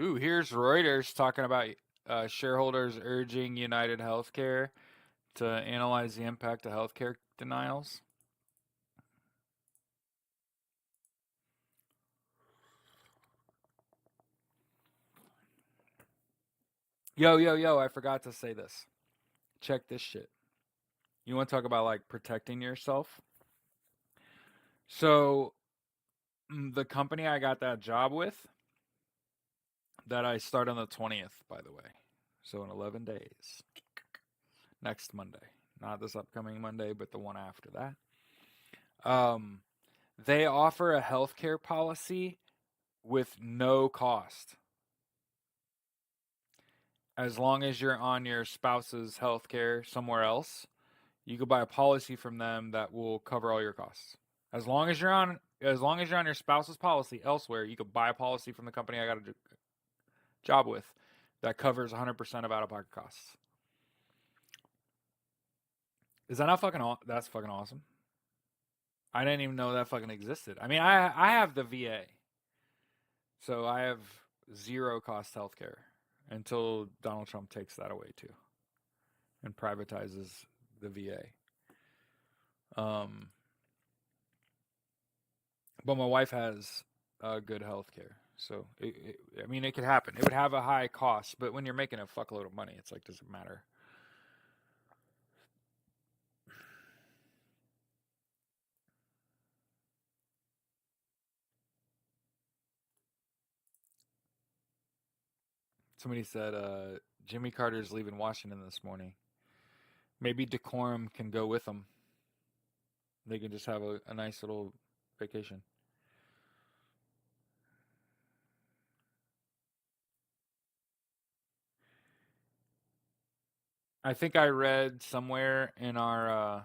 Speaker 1: Ooh, here's Reuters talking about shareholders urging United Healthcare to analyze the impact of healthcare denials. Yo, yo, yo, I forgot to say this. Check this shit. You want to talk about like protecting yourself? So, the company I got that job with, that I start on the 20th, by the way. So, in 11 days. Next Monday. Not this upcoming Monday, but the one after that. They offer a healthcare policy with no cost. As long as you're on your spouse's healthcare somewhere else, you could buy a policy from them that will cover all your costs. As long as you're on your spouse's policy elsewhere, you could buy a policy from the company I got a job with that covers 100% of out-of-pocket costs. Is that not fucking that's fucking awesome? I didn't even know that fucking existed. I mean, I have the VA. So I have zero cost healthcare until Donald Trump takes that away too and privatizes the VA. But my wife has good health care. So, I mean, it could happen. It would have a high cost, but when you're making a fuckload of money, it's like, does it matter? Somebody said Jimmy Carter's leaving Washington this morning. Maybe Decorum can go with them. They can just have a nice little vacation. I think I read somewhere in my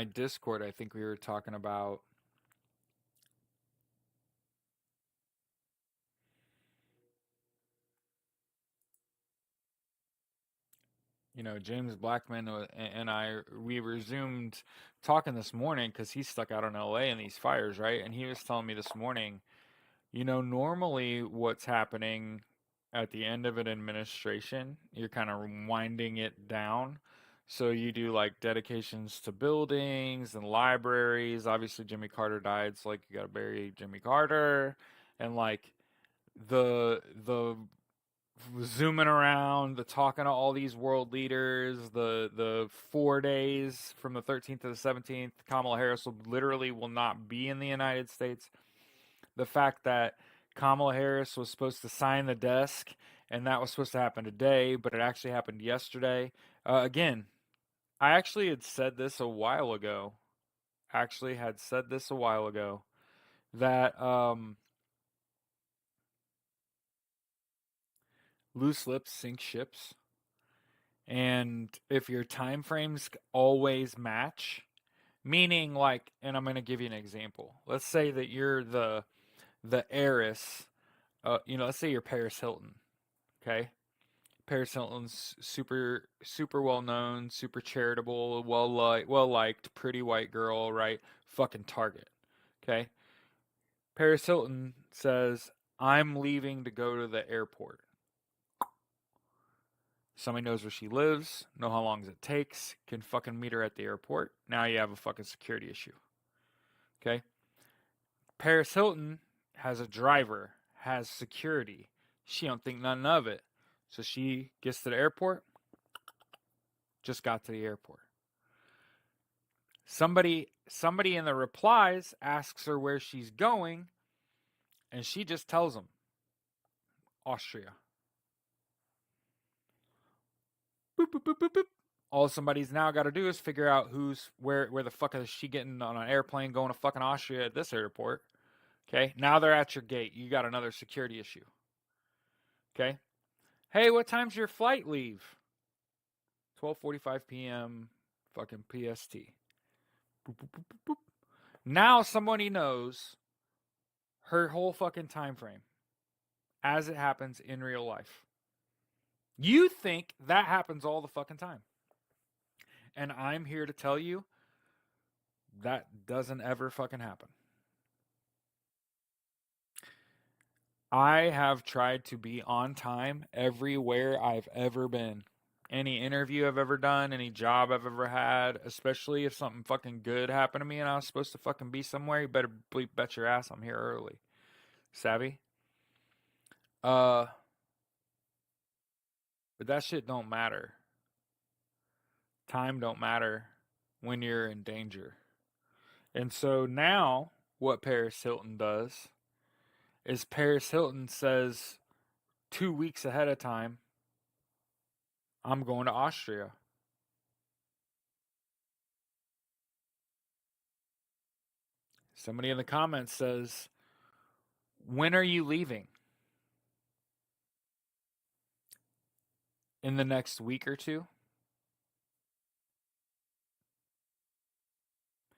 Speaker 1: Discord, I think we were talking about James Blackman and we resumed talking this morning because he's stuck out in LA in these fires, right? And he was telling me this morning, normally what's happening at the end of an administration, you're kind of winding it down. So you do like dedications to buildings and libraries. Obviously, Jimmy Carter died, so like you got to bury Jimmy Carter, and like the zooming around, the talking to all these world leaders, the 4 days from the 13th to the 17th. Kamala Harris will not be in the United States. The fact that Kamala Harris was supposed to sign the desk, and that was supposed to happen today, but it actually happened yesterday. Again, I actually had said this a while ago. That loose lips sink ships. And if your time frames always match, meaning like, and I'm going to give you an example. Let's say that you're the heiress, let's say you're Paris Hilton, okay? Paris Hilton's super well known, super charitable, well liked, pretty white girl, right? Fucking Target. Okay? Paris Hilton says, "I'm leaving to go to the airport." Somebody knows where she lives, know how long it takes, can fucking meet her at the airport. Now you have a fucking security issue. Okay? Paris Hilton has a driver, has security. She don't think nothing of it. So she gets to the airport, just got to the airport. Somebody in the replies asks her where she's going, and she just tells them, Austria. Boop, boop, boop, boop, boop. All somebody's now got to do is figure out where the fuck is she getting on an airplane going to fucking Austria at this airport. Okay, now they're at your gate. You got another security issue. Okay, hey, what time's your flight leave? 12:45 p.m. fucking PST. Boop, boop, boop, boop, boop. Now somebody knows her whole fucking time frame as it happens in real life. You think that happens all the fucking time. And I'm here to tell you that doesn't ever fucking happen. I have tried to be on time everywhere I've ever been. Any interview I've ever done, any job I've ever had, especially if something fucking good happened to me and I was supposed to fucking be somewhere, you better bet your ass I'm here early. Savvy? But that shit don't matter. Time don't matter when you're in danger. And so now what Paris Hilton does is Paris Hilton says 2 weeks ahead of time, I'm going to Austria. Somebody in the comments says, when are you leaving? In the next week or two?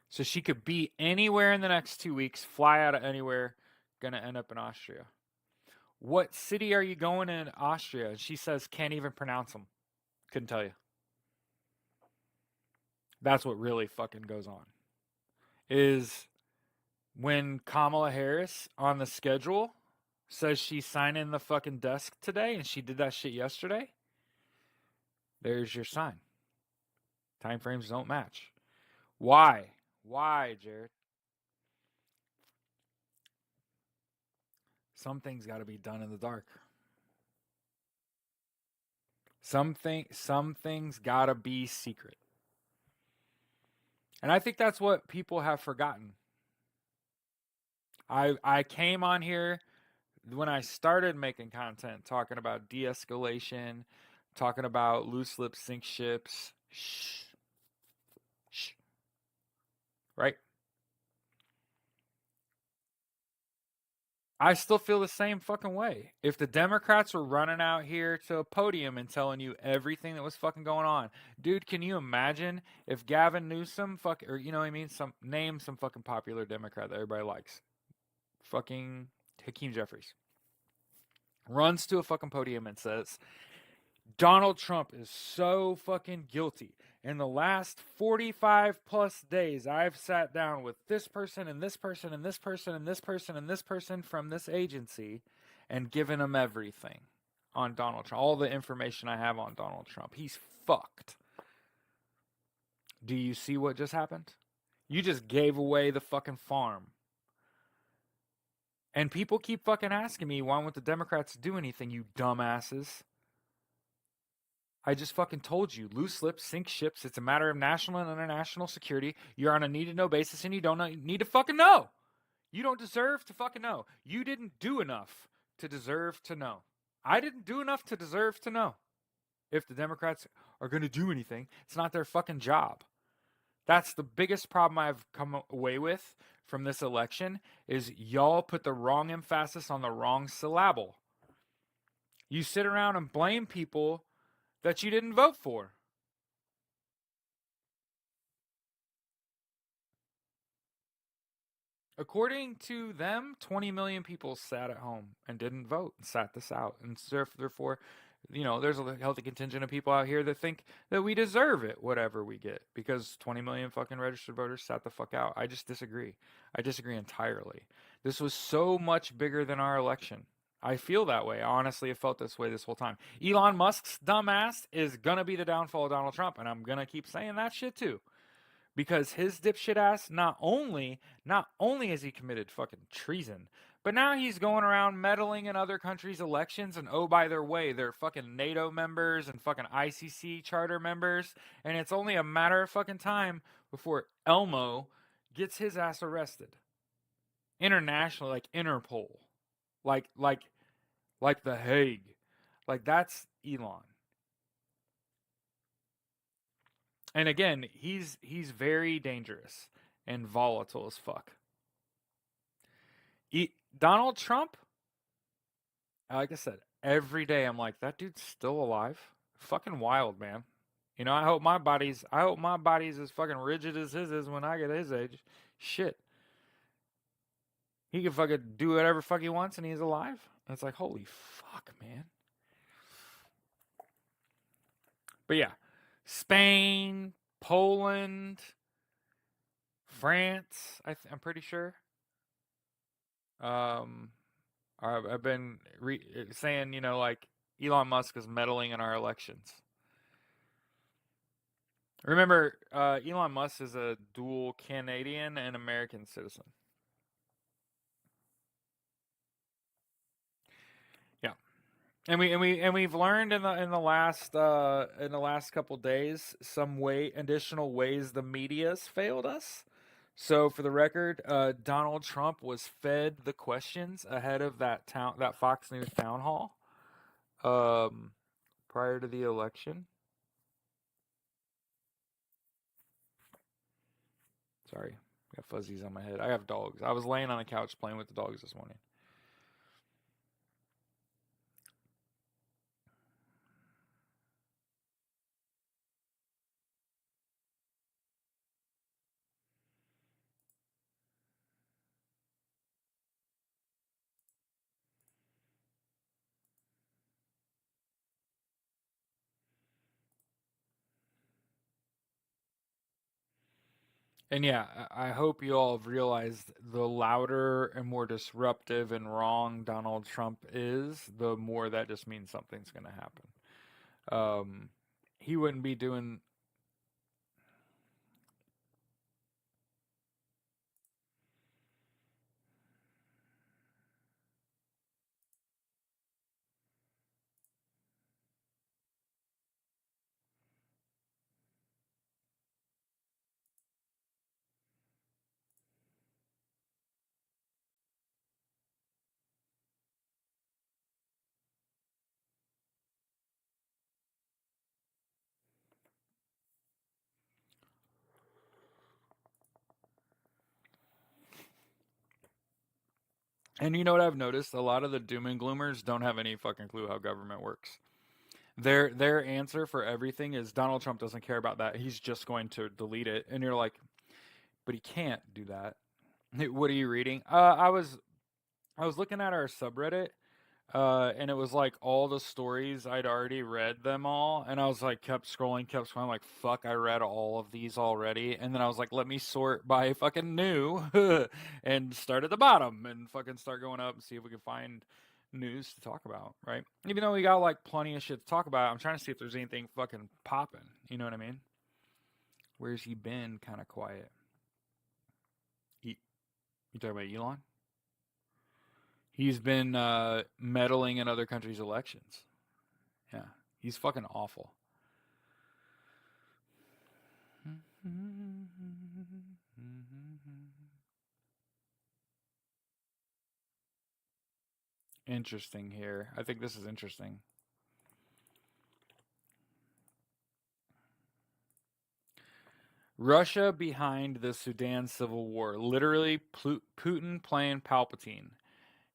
Speaker 1: So she could be anywhere in the next 2 weeks, fly out of anywhere, gonna end up in Austria. What city are you going in Austria? She says, can't even pronounce them. Couldn't tell you. That's what really fucking goes on. Is when Kamala Harris on the schedule says she's signing the fucking desk today and she did that shit yesterday, there's your sign. Time frames don't match. Why? Why, Jared? Some things got to be done in the dark. Some things got to be secret. And I think that's what people have forgotten. I came on here when I started making content talking about de-escalation, talking about loose lips sink ships. Shh. Shh. Right? I still feel the same fucking way. If the Democrats were running out here to a podium and telling you everything that was fucking going on, dude, can you imagine if Gavin Newsom or you know what I mean, name some fucking popular Democrat that everybody likes, fucking Hakeem Jeffries, runs to a fucking podium and says, Donald Trump is so fucking guilty. In the last 45 plus days, I've sat down with this person and this person and this person and this person and this person from this agency and given them everything on Donald Trump. All the information I have on Donald Trump. He's fucked. Do you see what just happened? You just gave away the fucking farm. And people keep fucking asking me, why won't the Democrats do anything, you dumbasses? I just fucking told you, loose lips sink ships. It's a matter of national and international security. You're on a need-to-know basis, and you don't need to fucking know. You don't deserve to fucking know. You didn't do enough to deserve to know. I didn't do enough to deserve to know. If the Democrats are going to do anything, it's not their fucking job. That's the biggest problem I've come away with from this election is y'all put the wrong emphasis on the wrong syllable. You sit around and blame people that you didn't vote for. According to them, 20 million people sat at home and didn't vote and sat this out. And therefore, you know, there's a healthy contingent of people out here that think that we deserve it, whatever we get, because 20 million fucking registered voters sat the fuck out. I just disagree. I disagree entirely. This was so much bigger than our election. I feel that way. I honestly have felt this way this whole time. Elon Musk's dumbass is gonna be the downfall of Donald Trump, and I'm gonna keep saying that shit too. Because his dipshit ass not only has he committed fucking treason, but now he's going around meddling in other countries' elections, and oh by their way, they're fucking NATO members and fucking ICC charter members, and it's only a matter of fucking time before Elmo gets his ass arrested. Internationally, like Interpol. Like like like The Hague. Like that's Elon. And again, he's very dangerous and volatile as fuck. Donald Trump, like I said, every day I'm like, that dude's still alive. Fucking wild, man. You know, I hope my body's as fucking rigid as his is when I get his age. Shit. He can fucking do whatever fuck he wants and he's alive. And it's like, holy fuck, man. But yeah. Spain, Poland, France, I'm pretty sure. Um I've been saying, like Elon Musk is meddling in our elections. Remember, Elon Musk is a dual Canadian and American citizen. Yeah, and we've learned in the last couple days some additional ways the media's failed us. So for the record, Donald Trump was fed the questions ahead of that Fox News town hall um, prior to the election. Sorry, I got fuzzies on my head. I have dogs. I was laying on the couch playing with the dogs this morning. And yeah, I hope you all have realized the louder and more disruptive and wrong Donald Trump is, the more that just means something's going to happen. Um, he wouldn't be doing. And you know what I've noticed? A lot of the doom and gloomers don't have any fucking clue how government works. Their answer for everything is Donald Trump doesn't care about that. He's just going to delete it. And you're like, but he can't do that. What are you reading? I was looking at our subreddit, and it was like all the stories I'd already read them all, and I was like kept scrolling, like fuck, I read all of these already, and then I was like, let me sort by fucking new, and start at the bottom and fucking start going up and see if we can find news to talk about, right? Even though we got like plenty of shit to talk about, I'm trying to see if there's anything fucking popping. You know what I mean? Where's he been? Kind of quiet. You talking about Elon? He's been meddling in other countries' elections. Yeah, he's fucking awful. Interesting here. I think this is interesting. Russia behind the Sudan civil war. Literally, Putin playing Palpatine.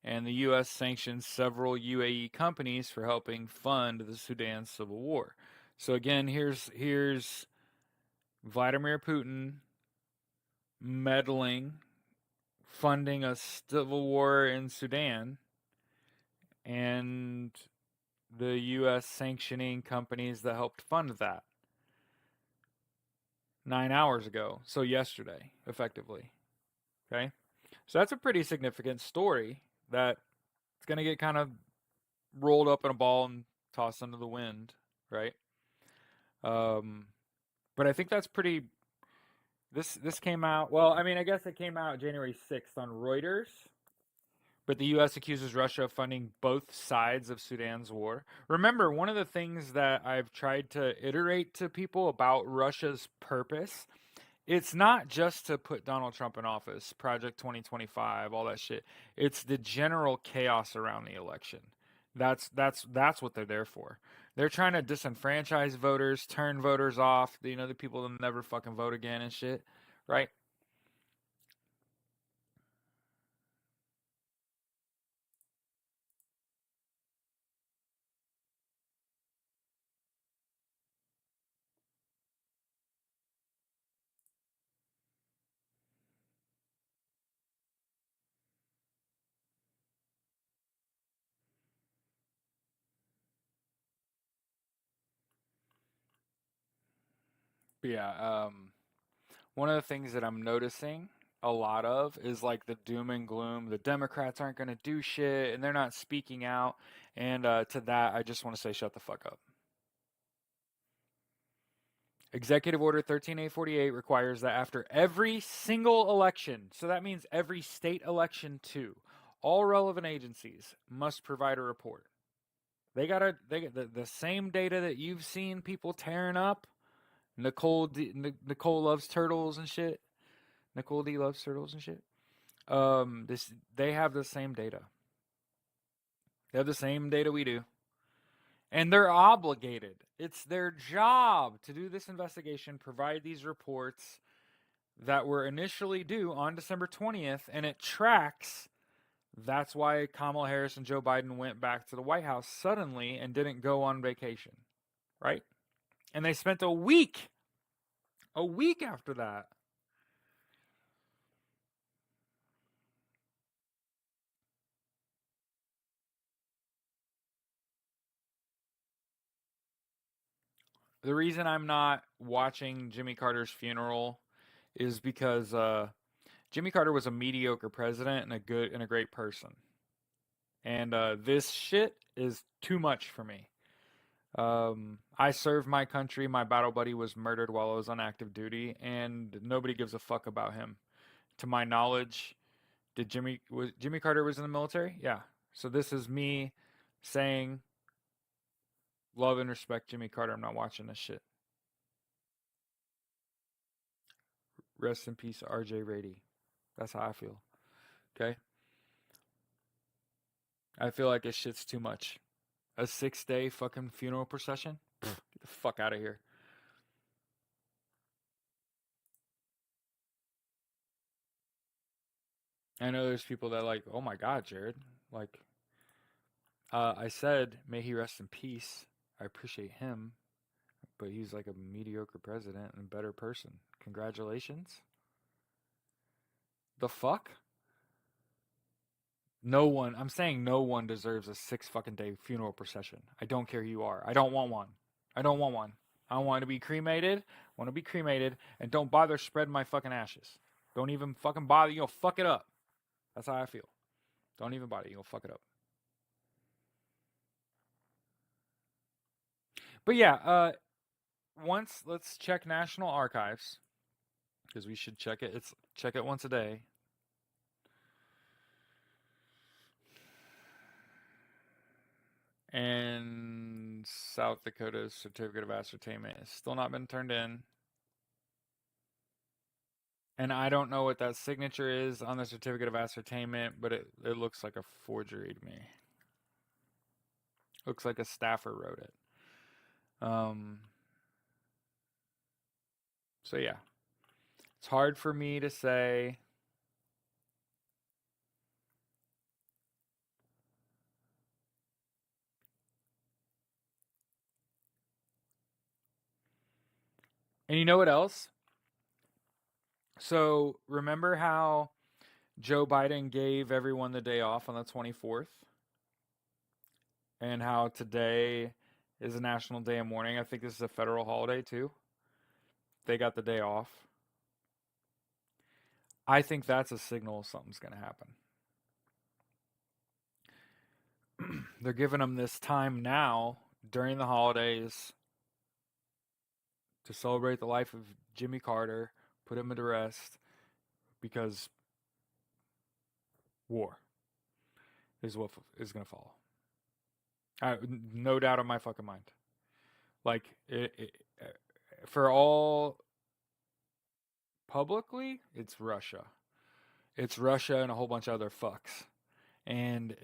Speaker 1: And the U.S. sanctions several UAE companies for helping fund the Sudan civil war. So again, here's Vladimir Putin meddling, funding a civil war in Sudan, and the U.S. sanctioning companies that helped fund that 9 hours ago. So yesterday, effectively. Okay, so that's a pretty significant story that It's gonna get kind of rolled up in a ball and tossed into the wind, right? Um, but I think that's pretty. This came out. Well, I mean, I guess it came out January 6th on Reuters. But the U.S. accuses Russia of funding both sides of Sudan's war. Remember, one of the things that I've tried to iterate to people about Russia's purpose, it's not just to put Donald Trump in office, Project 2025, all that shit. It's the general chaos around the election. That's what they're there for. They're trying to disenfranchise voters, turn voters off, the people that never fucking vote again and shit, right? But yeah, one of the things that I'm noticing a lot of is like the doom and gloom. The Democrats aren't going to do shit and they're not speaking out. And to that, I just want to say, shut the fuck up. Executive Order 13848 requires that after every single election, so that means every state election too, all relevant agencies must provide a report. They got the same data that you've seen people tearing up. Nicole loves turtles and shit. Nicole D loves turtles and shit. This they have the same data. They have the same data we do. And they're obligated. It's their job to do this investigation, provide these reports that were initially due on December 20th, and it tracks. That's why Kamala Harris and Joe Biden went back to the White House suddenly and didn't go on vacation, right? And they spent a week after that. The reason I'm not watching Jimmy Carter's funeral is because Jimmy Carter was a mediocre president and a great person. And this shit is too much for me. I served my country. My battle buddy was murdered while I was on active duty, and nobody gives a fuck about him. To my knowledge, did Jimmy Carter was in the military? Yeah. So this is me saying love and respect Jimmy Carter. I'm not watching this shit. Rest in peace, R.J. Rady. That's how I feel. Okay. I feel like this shit's too much. A 6-day fucking funeral procession? Pfft, get the fuck out of here. I know there's people that like, oh my god, Jared. Like, I said, may he rest in peace. I appreciate him, but he's like a mediocre president and a better person. Congratulations. The fuck? No one, I'm saying no one deserves a 6 fucking day funeral procession. I don't care who you are. I don't want one. I don't want one. I want to be cremated. I want to be cremated, and don't bother spreading my fucking ashes. Don't even fucking bother. You'll fuck it up. That's how I feel. Don't even bother. You'll fuck it up. But yeah, once let's check National Archives because we should check it. It's check it once a day. And South Dakota's certificate of ascertainment has still not been turned in. And I don't know what that signature is on the certificate of ascertainment, but it looks like a forgery to me. Looks like a staffer wrote it. So yeah, it's hard for me to say. And you know what else? So remember how Joe Biden gave everyone the day off on the 24th? And how today is a national day of mourning. I think this is a federal holiday too. They got the day off. I think that's a signal something's going to happen. they're giving him this time now during the holidays to celebrate the life of Jimmy Carter, put him to rest, because war is what is going to follow. No doubt in my fucking mind. Like, for all publicly, it's Russia. It's Russia and a whole bunch of other fucks. And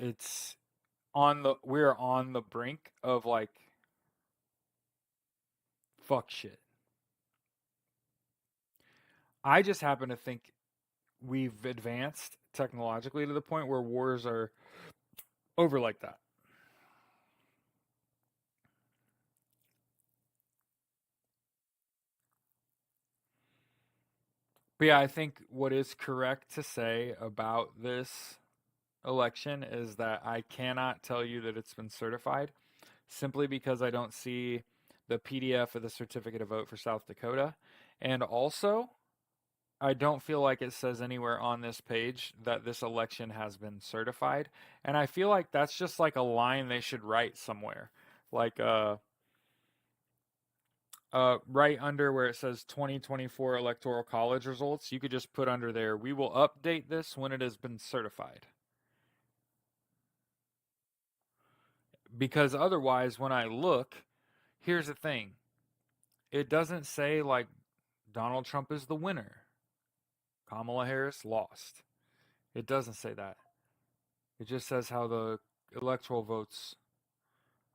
Speaker 1: we're on the brink of like fuck shit. I just happen to think we've advanced technologically to the point where wars are over like that. But yeah, I think what is correct to say about this election is that I cannot tell you that it's been certified simply because I don't see the PDF of the certificate of vote for South Dakota. And also, I don't feel like it says anywhere on this page that this election has been certified. And I feel like that's just like a line they should write somewhere. Like right under where it says 2024 Electoral College results, you could just put under there, we will update this when it has been certified. Because otherwise, when I look, here's the thing, it doesn't say like Donald Trump is the winner, Kamala Harris lost. It doesn't say that. It just says how the electoral votes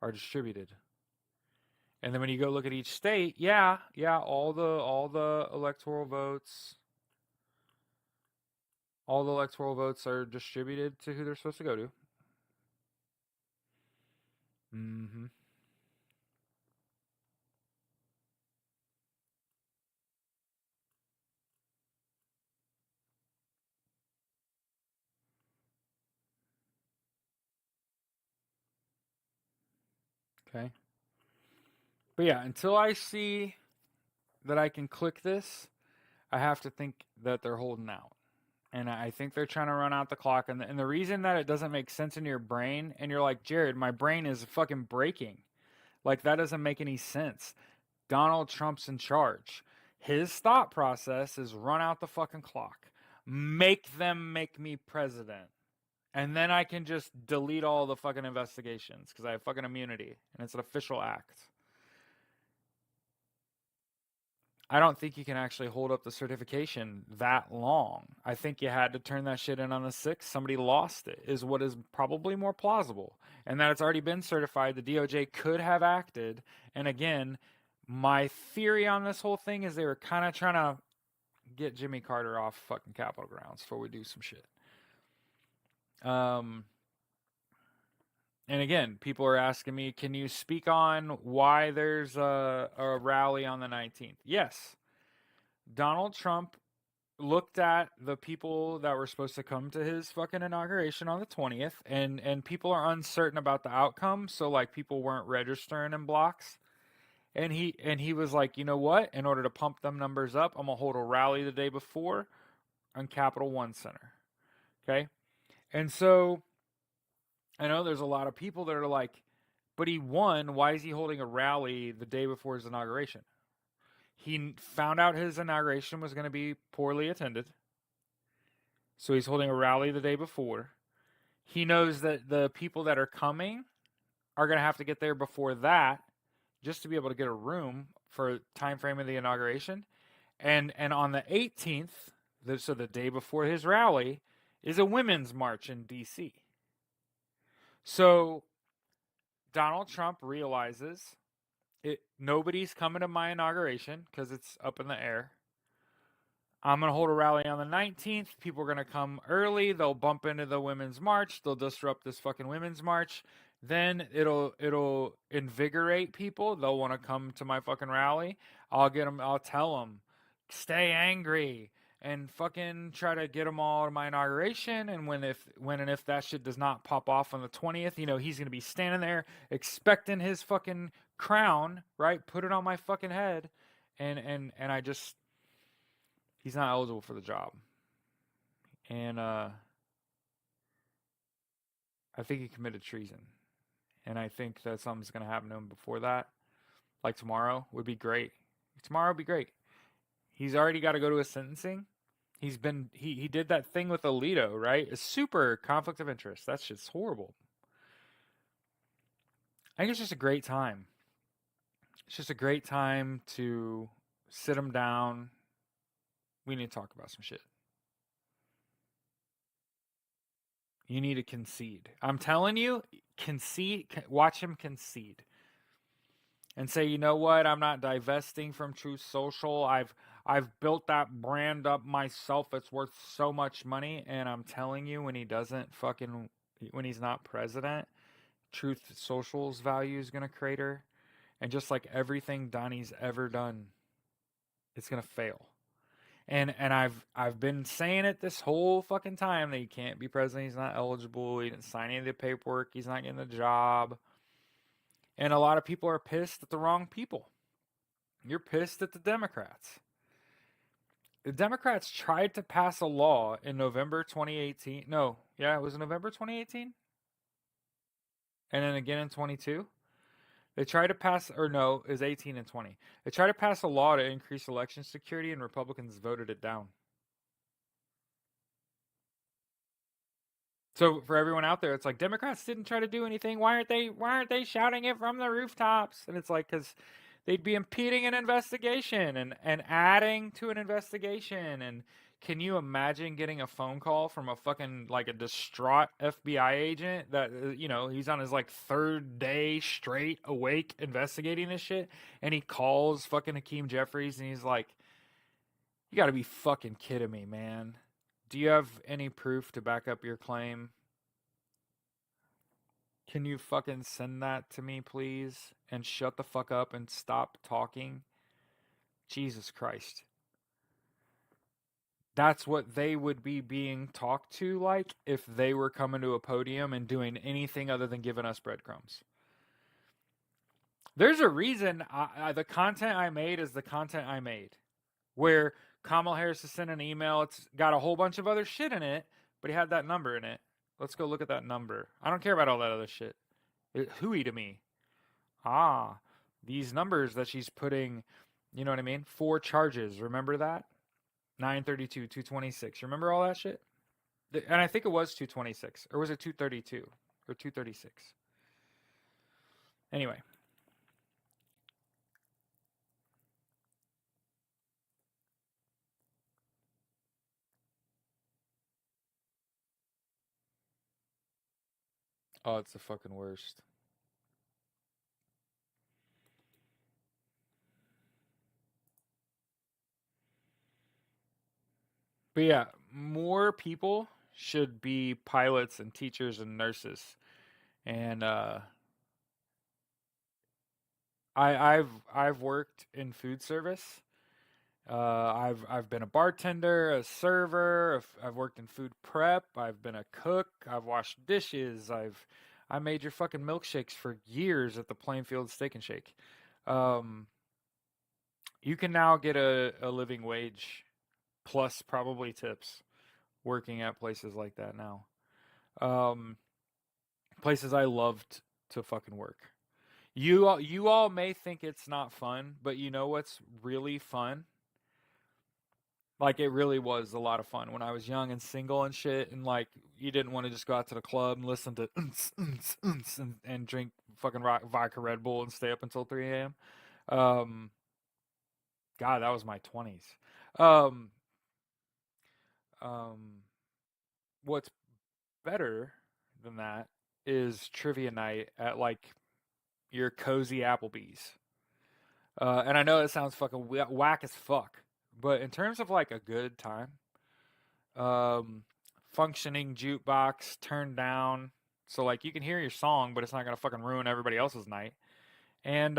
Speaker 1: are distributed. And then when you go look at each state, yeah, all the electoral votes are distributed to who they're supposed to go to. Mm-hmm. Okay. But yeah, until I see that I can click this, I have to think that they're holding out. And I think they're trying to run out the clock. And the reason that it doesn't make sense in your brain, and you're like, Jared, my brain is fucking breaking. Like, that doesn't make any sense. Donald Trump's in charge. His thought process is run out the fucking clock. Make them make me president. And then I can just delete all the fucking investigations because I have fucking immunity and it's an official act. I don't think you can actually hold up the certification that long. I think you had to turn that shit in on the 6th. Somebody lost it, is what is probably more plausible. And that it's already been certified. The DOJ could have acted. And again, my theory on this whole thing is they were kind of trying to get Jimmy Carter off fucking Capitol grounds before we do some shit. And again, people are asking me, can you speak on why there's a rally on the 19th? Yes. Donald Trump looked at the people that were supposed to come to his fucking inauguration on the 20th, and people are uncertain about the outcome, so like people weren't registering in blocks. And he was like, you know what? In order to pump them numbers up, I'm gonna hold a rally the day before on Capital One Center. Okay? And so I know there's a lot of people that are like, but he won. Why is he holding a rally the day before his inauguration? He found out his inauguration was going to be poorly attended. So he's holding a rally the day before. He knows that the people that are coming are going to have to get there before that just to be able to get a room for time frame of the inauguration. And on the 18th, so the day before his rally, is a women's march in DC. So Donald Trump realizes nobody's coming to my inauguration because it's up in the air. I'm going to hold a rally on the 19th. People are going to come early. They'll bump into the women's march. They'll disrupt this fucking women's march. Then it'll invigorate people. They'll want to come to my fucking rally. I'll tell them, stay angry and fucking try to get them all to my inauguration. And when and if that shit does not pop off on the 20th, he's going to be standing there expecting his fucking crown, right? Put it on my fucking head. And I just, he's not eligible for the job. And I think he committed treason. and I think that something's gonna happen to him before that. Like tomorrow would be great. Tomorrow would be great. He's already got to go to a sentencing. He did that thing with Alito, right? A super conflict of interest. That's just horrible. I think it's just a great time. It's just a great time to sit him down. We need to talk about some shit. You need to concede. I'm telling you, concede. Watch him concede, and say, you know what? I'm not divesting from Truth Social. I've built that brand up myself. It's worth so much money, and I'm telling you, when he's not president, Truth Social's value is gonna crater, and just like everything Donnie's ever done, it's gonna fail. And I've been saying it this whole fucking time that he can't be president. He's not eligible. He didn't sign any of the paperwork. He's not getting the job. And a lot of people are pissed at the wrong people. You're pissed at the Democrats. The Democrats tried to pass a law in November 2018. No, yeah, it was November 2018, and then again in 22. They tried to pass, or no, it was 18 and 20. They tried to pass a law to increase election security, and Republicans voted it down. So for everyone out there, it's like Democrats didn't try to do anything. Why aren't they shouting it from the rooftops? And it's like because they'd be impeding an investigation and adding to an investigation. And can you imagine getting a phone call from a fucking like a distraught FBI agent that he's on his like third day straight awake investigating this shit, and he calls fucking Hakeem Jeffries and he's like, "You got to be fucking kidding me, man. Do you have any proof to back up your claim? Can you fucking send that to me, please? And shut the fuck up and stop talking." Jesus Christ. That's what they would be being talked to like if they were coming to a podium and doing anything other than giving us breadcrumbs. There's a reason the content I made is the content I made. Where Kamala Harris has sent an email, it's got a whole bunch of other shit in it, but he had that number in it. Let's go look at that number. I don't care about all that other shit. Hooey to me. These numbers that she's putting, you know what I mean? 4 charges. Remember that? 932, 226. Remember all that shit? And I think it was 226. Or was it 232? Or 236? Anyway. Oh, it's the fucking worst. But yeah, more people should be pilots and teachers and nurses. And I've worked in food service. I've been a bartender, a server. I've worked in food prep. I've been a cook. I've washed dishes. I made your fucking milkshakes for years at the Plainfield Steak and Shake. Um, you can now get a living wage plus probably tips working at places like that now. Um, Places I loved to fucking work. You all may think it's not fun, but you know what's really fun? Like it really was a lot of fun when I was young and single and shit, and like you didn't want to just go out to the club and listen to and drink fucking vodka Red Bull and stay up until 3 a.m. Um, God, that was my 20s. Um, um, what's better than that is trivia night at like your cozy Applebee's. And I know it sounds fucking whack as fuck, but in terms of like a good time, um, functioning jukebox turned down, so like you can hear your song, but it's not gonna fucking ruin everybody else's night. And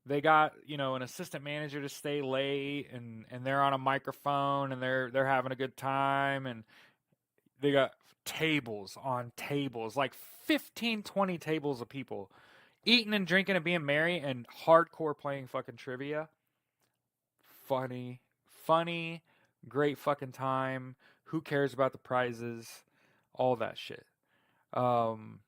Speaker 1: they got an assistant manager to stay late, and they're on a microphone, and they're having a good time, and they got tables on tables, like 15, 20 tables of people eating and drinking and being merry and hardcore playing fucking trivia. Funny, funny, great fucking time. Who cares about the prizes? All that shit. Um,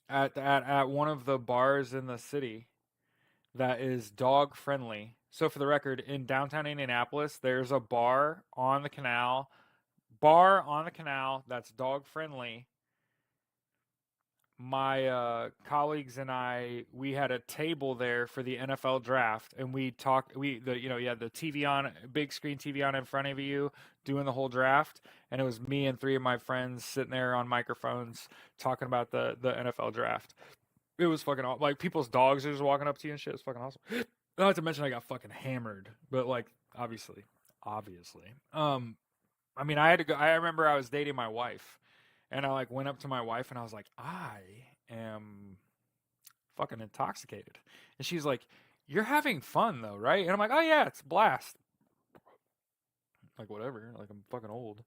Speaker 1: at one of the bars in the city that is dog friendly. So for the record, in downtown Indianapolis, there's a bar on the canal that's dog friendly. My colleagues and we had a table there for the NFL draft, and we talked. You had the TV on, big screen TV on in front of you, doing the whole draft, and it was me and three of my friends sitting there on microphones talking about the NFL draft. It was fucking like people's dogs are just walking up to you and shit. It's fucking awesome. Not to mention I got fucking hammered, but like obviously. I mean, I had to go. I remember I was dating my wife, and I like went up to my wife and I was like, I am fucking intoxicated, and she's like, "You're having fun though, right?" And I'm like, "Oh yeah, it's a blast." Like whatever. Like I'm fucking old.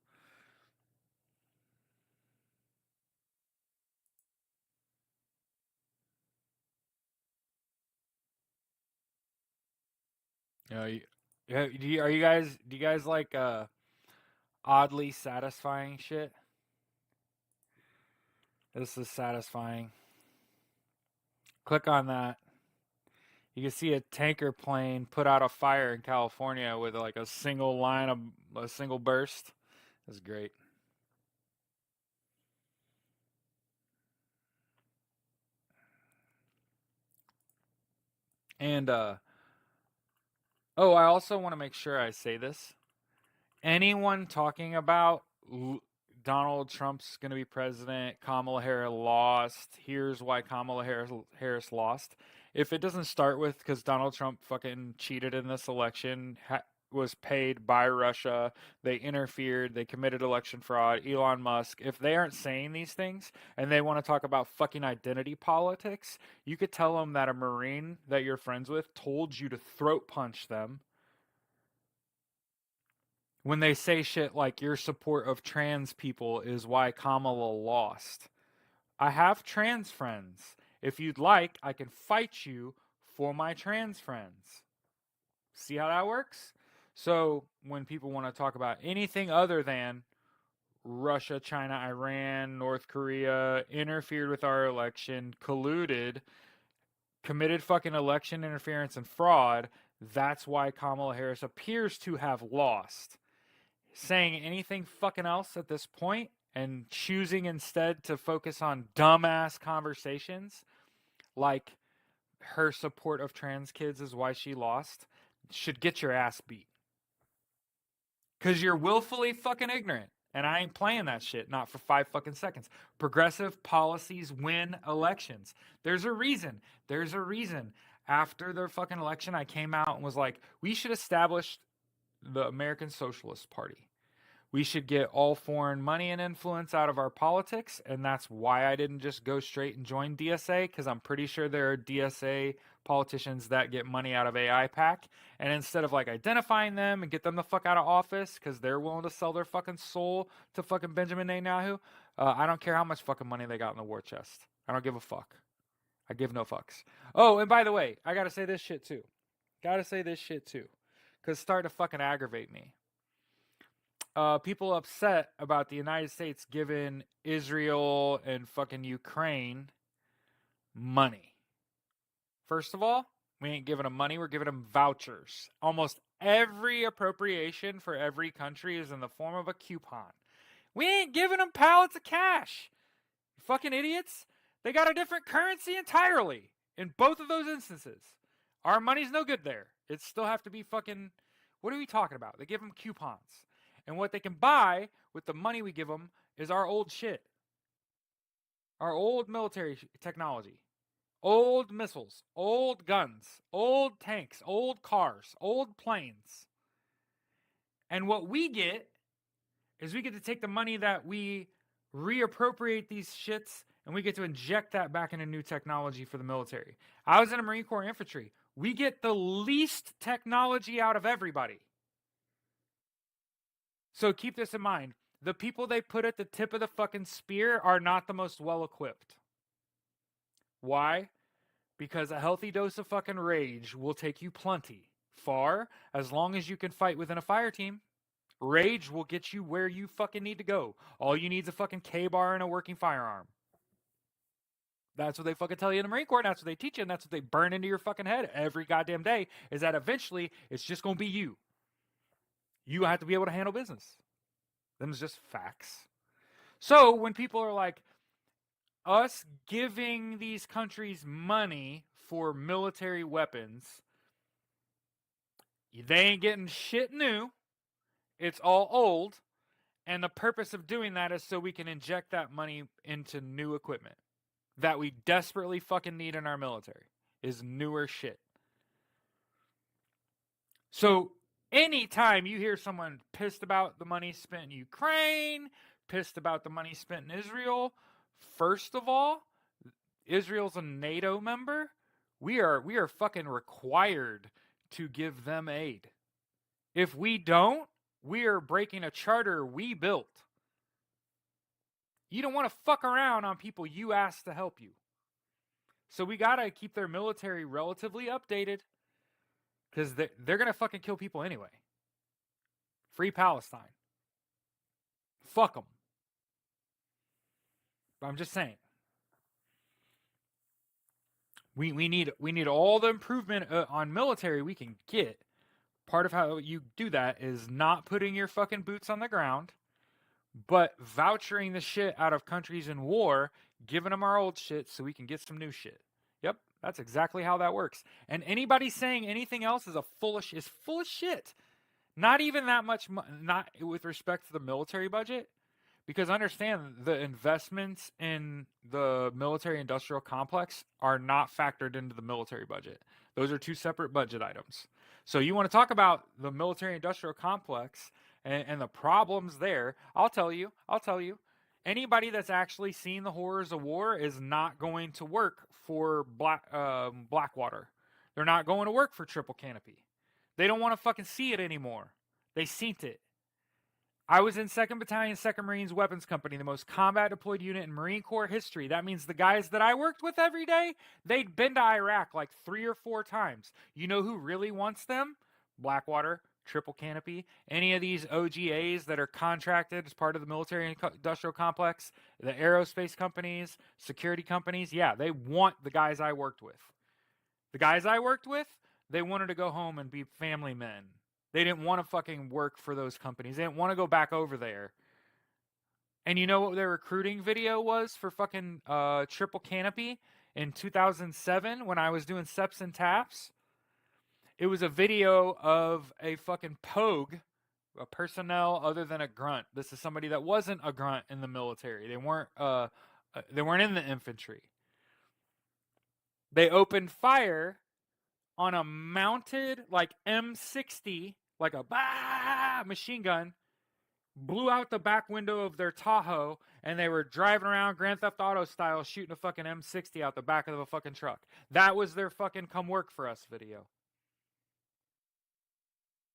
Speaker 1: You know, do you guys like oddly satisfying shit? This is satisfying. Click on that. You can see a tanker plane put out a fire in California with like a single line of a single burst. That's great. And oh, I also want to make sure I say this. Anyone talking about Donald Trump's going to be president, Kamala Harris lost, here's why Kamala Harris lost. If it doesn't start with because Donald Trump fucking cheated in this election, was paid by Russia, they interfered, they committed election fraud, Elon Musk, if they aren't saying these things and they want to talk about fucking identity politics, you could tell them that a Marine that you're friends with told you to throat punch them when they say shit like your support of trans people is why Kamala lost. I have trans friends. If you'd like, I can fight you for my trans friends. See how that works? So when people want to talk about anything other than Russia, China, Iran, North Korea interfered with our election, colluded, committed fucking election interference and fraud, that's why Kamala Harris appears to have lost. Saying anything fucking else at this point and choosing instead to focus on dumbass conversations like her support of trans kids is why she lost should get your ass beat. Because you're willfully fucking ignorant. And I ain't playing that shit, not for 5 fucking seconds. Progressive policies win elections. There's a reason. There's a reason. After the fucking election, I came out and was like, we should establish the American Socialist Party. We should get all foreign money and influence out of our politics, and that's why I didn't just go straight and join DSA, because I'm pretty sure there are DSA politicians that get money out of AIPAC, and instead of like identifying them and get them the fuck out of office because they're willing to sell their fucking soul to fucking Benjamin Netanyahu, I don't care how much fucking money they got in the war chest. I don't give a fuck. I give no fucks. Oh, and by the way, I gotta say this shit too. Because it's starting to fucking aggravate me. People upset about the United States giving Israel and fucking Ukraine money. First of all, we ain't giving them money, we're giving them vouchers. Almost every appropriation for every country is in the form of a coupon. We ain't giving them pallets of cash. You fucking idiots. They got a different currency entirely in both of those instances. Our money's no good there. It still have to be fucking. What are we talking about? They give them coupons. And what they can buy with the money we give them is our old shit. Our old military technology. Old missiles, old guns, old tanks, old cars, old planes. And what we get is we get to take the money that we reappropriate these shits and we get to inject that back into new technology for the military. I was in a Marine Corps infantry. We get the least technology out of everybody. So keep this in mind. The people they put at the tip of the fucking spear are not the most well equipped. Why? Because a healthy dose of fucking rage will take you plenty far as long as you can fight within a fire team. Rage will get you where you fucking need to go. All you need is a fucking K-bar and a working firearm. That's what they fucking tell you in the Marine Corps, and that's what they teach you, and that's what they burn into your fucking head every goddamn day, is that eventually it's just going to be you. You have to be able to handle business. Them's just facts. So when people are like, us giving these countries money for military weapons, they ain't getting shit new. It's all old. And the purpose of doing that is so we can inject that money into new equipment that we desperately fucking need in our military, is newer shit. So anytime you hear someone pissed about the money spent in Ukraine, pissed about the money spent in Israel, first of all, Israel's a NATO member. We are fucking required to give them aid. If we don't, we are breaking a charter we built. You don't want to fuck around on people you asked to help you. So we got to keep their military relatively updated, because they're going to fucking kill people anyway. Free Palestine. Fuck them. But I'm just saying. We need all the improvement on military we can get. Part of how you do that is not putting your fucking boots on the ground, but vouchering the shit out of countries in war, giving them our old shit so we can get some new shit. Yep, that's exactly how that works. And anybody saying anything else is full of shit. Not even that much, not with respect to the military budget, because understand the investments in the military industrial complex are not factored into the military budget. Those are two separate budget items. So you want to talk about the military industrial complex and the problems there, I'll tell you, anybody that's actually seen the horrors of war is not going to work for Blackwater. They're not going to work for Triple Canopy. They don't want to fucking see it anymore. They seen it. I was in 2nd Battalion, 2nd Marines Weapons Company, the most combat deployed unit in Marine Corps history. That means the guys that I worked with every day, they'd been to Iraq like 3 or 4 times. You know who really wants them? Blackwater, Triple Canopy, any of these OGAs that are contracted as part of the military industrial complex, the aerospace companies, security companies. Yeah, they want the guys I worked with. The guys I worked with, they wanted to go home and be family men. They didn't want to fucking work for those companies. They didn't want to go back over there. And you know what their recruiting video was for fucking Triple Canopy in 2007 when I was doing SEPs and TAPs? It was a video of a fucking pogue, a personnel other than a grunt. This is somebody that wasn't a grunt in the military. They weren't in the infantry. They opened fire on a mounted like M60, like a machine gun, blew out the back window of their Tahoe, and they were driving around Grand Theft Auto style shooting a fucking M60 out the back of a fucking truck. That was their fucking come work for us video.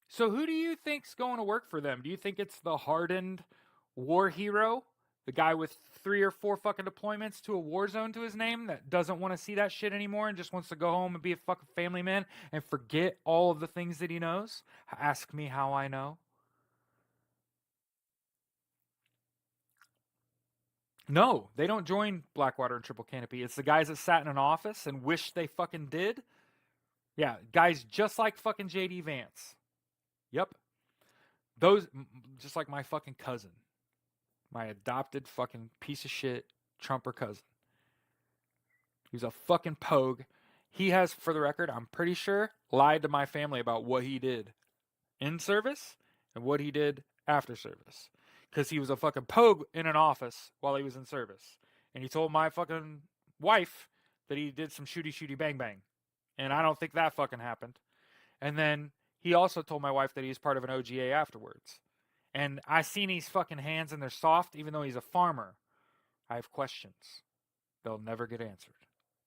Speaker 1: So who do you think's going to work for them? Do you think it's the hardened war hero? The guy with 3 or 4 fucking deployments to a war zone to his name that doesn't want to see that shit anymore and just wants to go home and be a fucking family man and forget all of the things that he knows? Ask me how I know. No, they don't join Blackwater and Triple Canopy. It's the guys that sat in an office and wish they fucking did. Yeah, guys just like fucking JD Vance. Yep. Those, just like my fucking cousin. My adopted fucking piece of shit Trumper cousin. He's a fucking pogue. He has, for the record, I'm pretty sure, lied to my family about what he did in service and what he did after service. Because he was a fucking pogue in an office while he was in service. And he told my fucking wife that he did some shooty bang bang. And I don't think that fucking happened. And then he also told my wife that he was part of an OGA afterwards. And I seen his fucking hands and they're soft, even though he's a farmer. I have questions. They'll never get answered.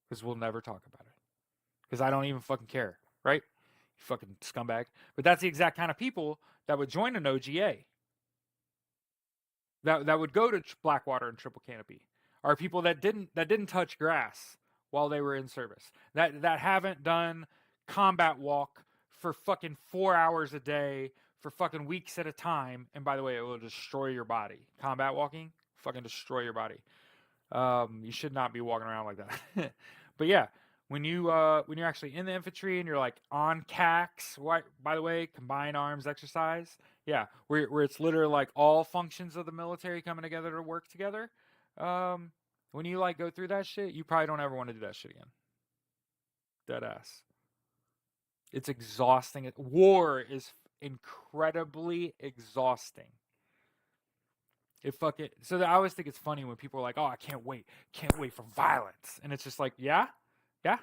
Speaker 1: Because we'll never talk about it. Because I don't even fucking care, right? You fucking scumbag. But that's the exact kind of people that would join an OGA. That would go to Blackwater and Triple Canopy. Are people that didn't touch grass while they were in service. That haven't done combat walk for fucking 4 hours a day for fucking weeks at a time. And by the way, it will destroy your body. Combat walking, fucking destroy your body. You should not be walking around like that. But yeah, when you're actually in the infantry and you're like on CAX, why, by the way, combined arms exercise, yeah, where it's literally like all functions of the military coming together to work together. Um, when you like go through that shit, you probably don't ever want to do that shit again. Dead ass. It's exhausting. War is incredibly exhausting. It fucking so I always think it's funny when people are like, "Oh, I can't wait for violence," and it's just like, yeah, yeah.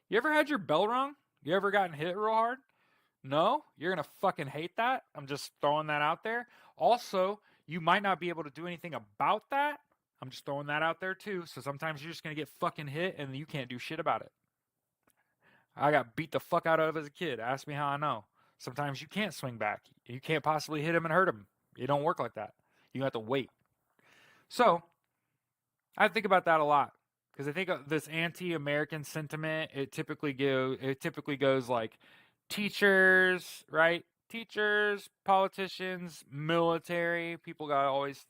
Speaker 1: You ever had your bell rung? You ever gotten hit real hard? No, you're gonna fucking hate that. I'm just throwing that out there. Also, you might not be able to do anything about that. I'm just throwing that out there too. So sometimes you're just gonna get fucking hit and you can't do shit about it. I got beat the fuck out of as a kid. Ask me how I know. Sometimes you can't swing back. You can't possibly hit him and hurt him. It don't work like that. You have to wait. So I think about that a lot because I think this anti-American sentiment it typically goes like teachers, right? Teachers, politicians, military people got always,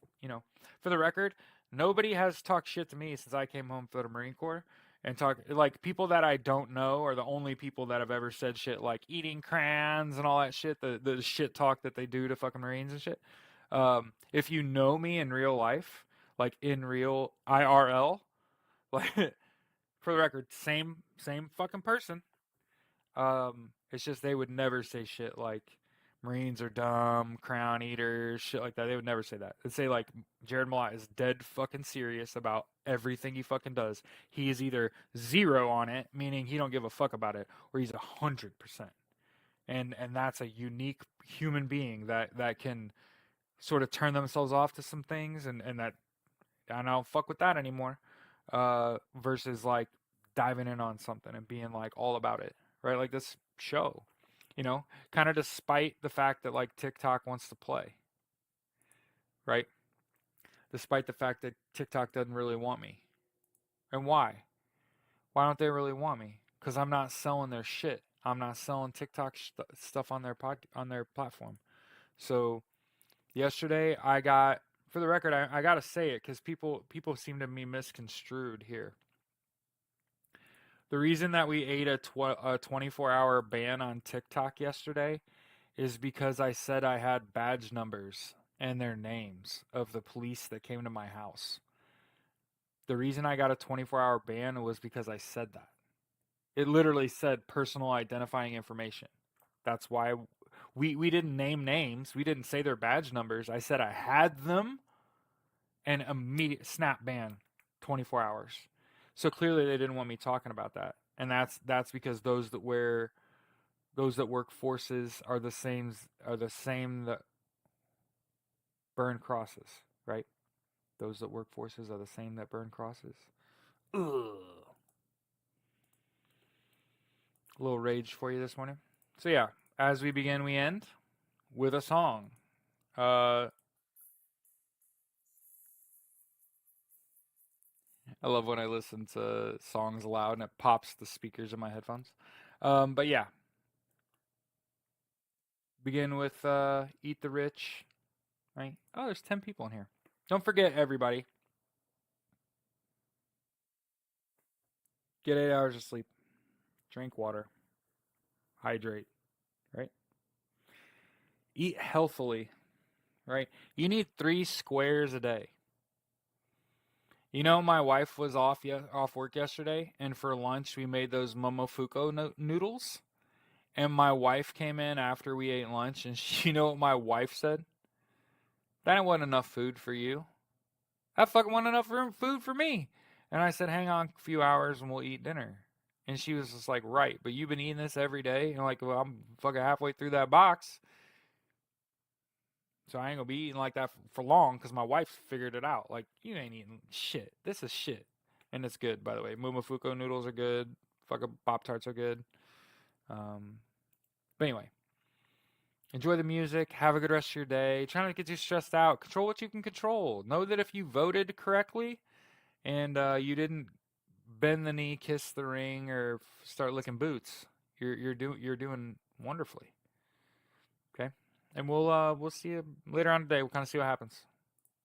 Speaker 1: for the record, nobody has talked shit to me since I came home from the Marine Corps. And talk like people that I don't know are the only people that have ever said shit like eating crayons and all that shit, the shit talk that they do to fucking Marines and shit. If you know me in real life, like in real IRL, like for the record, same fucking person. It's just they would never say shit like Marines are dumb, crown eaters, shit like that. They would never say that. They'd say like Jared Malott is dead fucking serious about everything he fucking does. He is either zero on it, meaning he don't give a fuck about it, or he's 100%. And that's a unique human being that can sort of turn themselves off to some things and that I don't fuck with that anymore. Versus like diving in on something and being like all about it, right? Like this show, kind of despite the fact that like TikTok wants to play, right? Despite the fact that TikTok doesn't really want me. And why? Why don't they really want me? Because I'm not selling their shit. I'm not selling TikTok stuff on on their platform. So yesterday I got, for the record, I gotta say it because people seem to be misconstrued here. The reason that we ate a 24-hour ban on TikTok yesterday is because I said I had badge numbers and their names of the police that came to my house. The reason I got a 24-hour ban was because I said that. It literally said personal identifying information. That's why we didn't name names. We didn't say their badge numbers. I said I had them and immediate snap ban, 24 hours. So clearly they didn't want me talking about that. And that's because those that work forces are the same that burn crosses, right? Those that work forces are the same that burn crosses. Ugh. A little rage for you this morning. So yeah, as we begin, we end with a song. I love when I listen to songs loud and it pops the speakers in my headphones. But yeah, begin with "Eat the Rich." Right? Oh, there's 10 people in here. Don't forget, everybody. Get 8 hours of sleep. Drink water. Hydrate. Right? Eat healthily. Right? You need 3 squares a day. My wife was off work yesterday, and for lunch we made those momofuku noodles. And my wife came in after we ate lunch, and you know what my wife said? That wasn't enough food for you. That fucking wasn't enough food for me. And I said, hang on a few hours and we'll eat dinner. And she was just like, right, but you've been eating this every day. And like, well, I'm fucking halfway through that box. So I ain't gonna be eating like that for long because my wife figured it out. Like, you ain't eating shit. This is shit. And it's good, by the way. Momofuku noodles are good. Fucking Pop Tarts are good. But anyway, enjoy the music. Have a good rest of your day. Try not to get too stressed out. Control what you can control. Know that if you voted correctly and you didn't bend the knee, kiss the ring, or start licking boots, you're doing wonderfully. Okay, and we'll see you later on today. We'll kind of see what happens.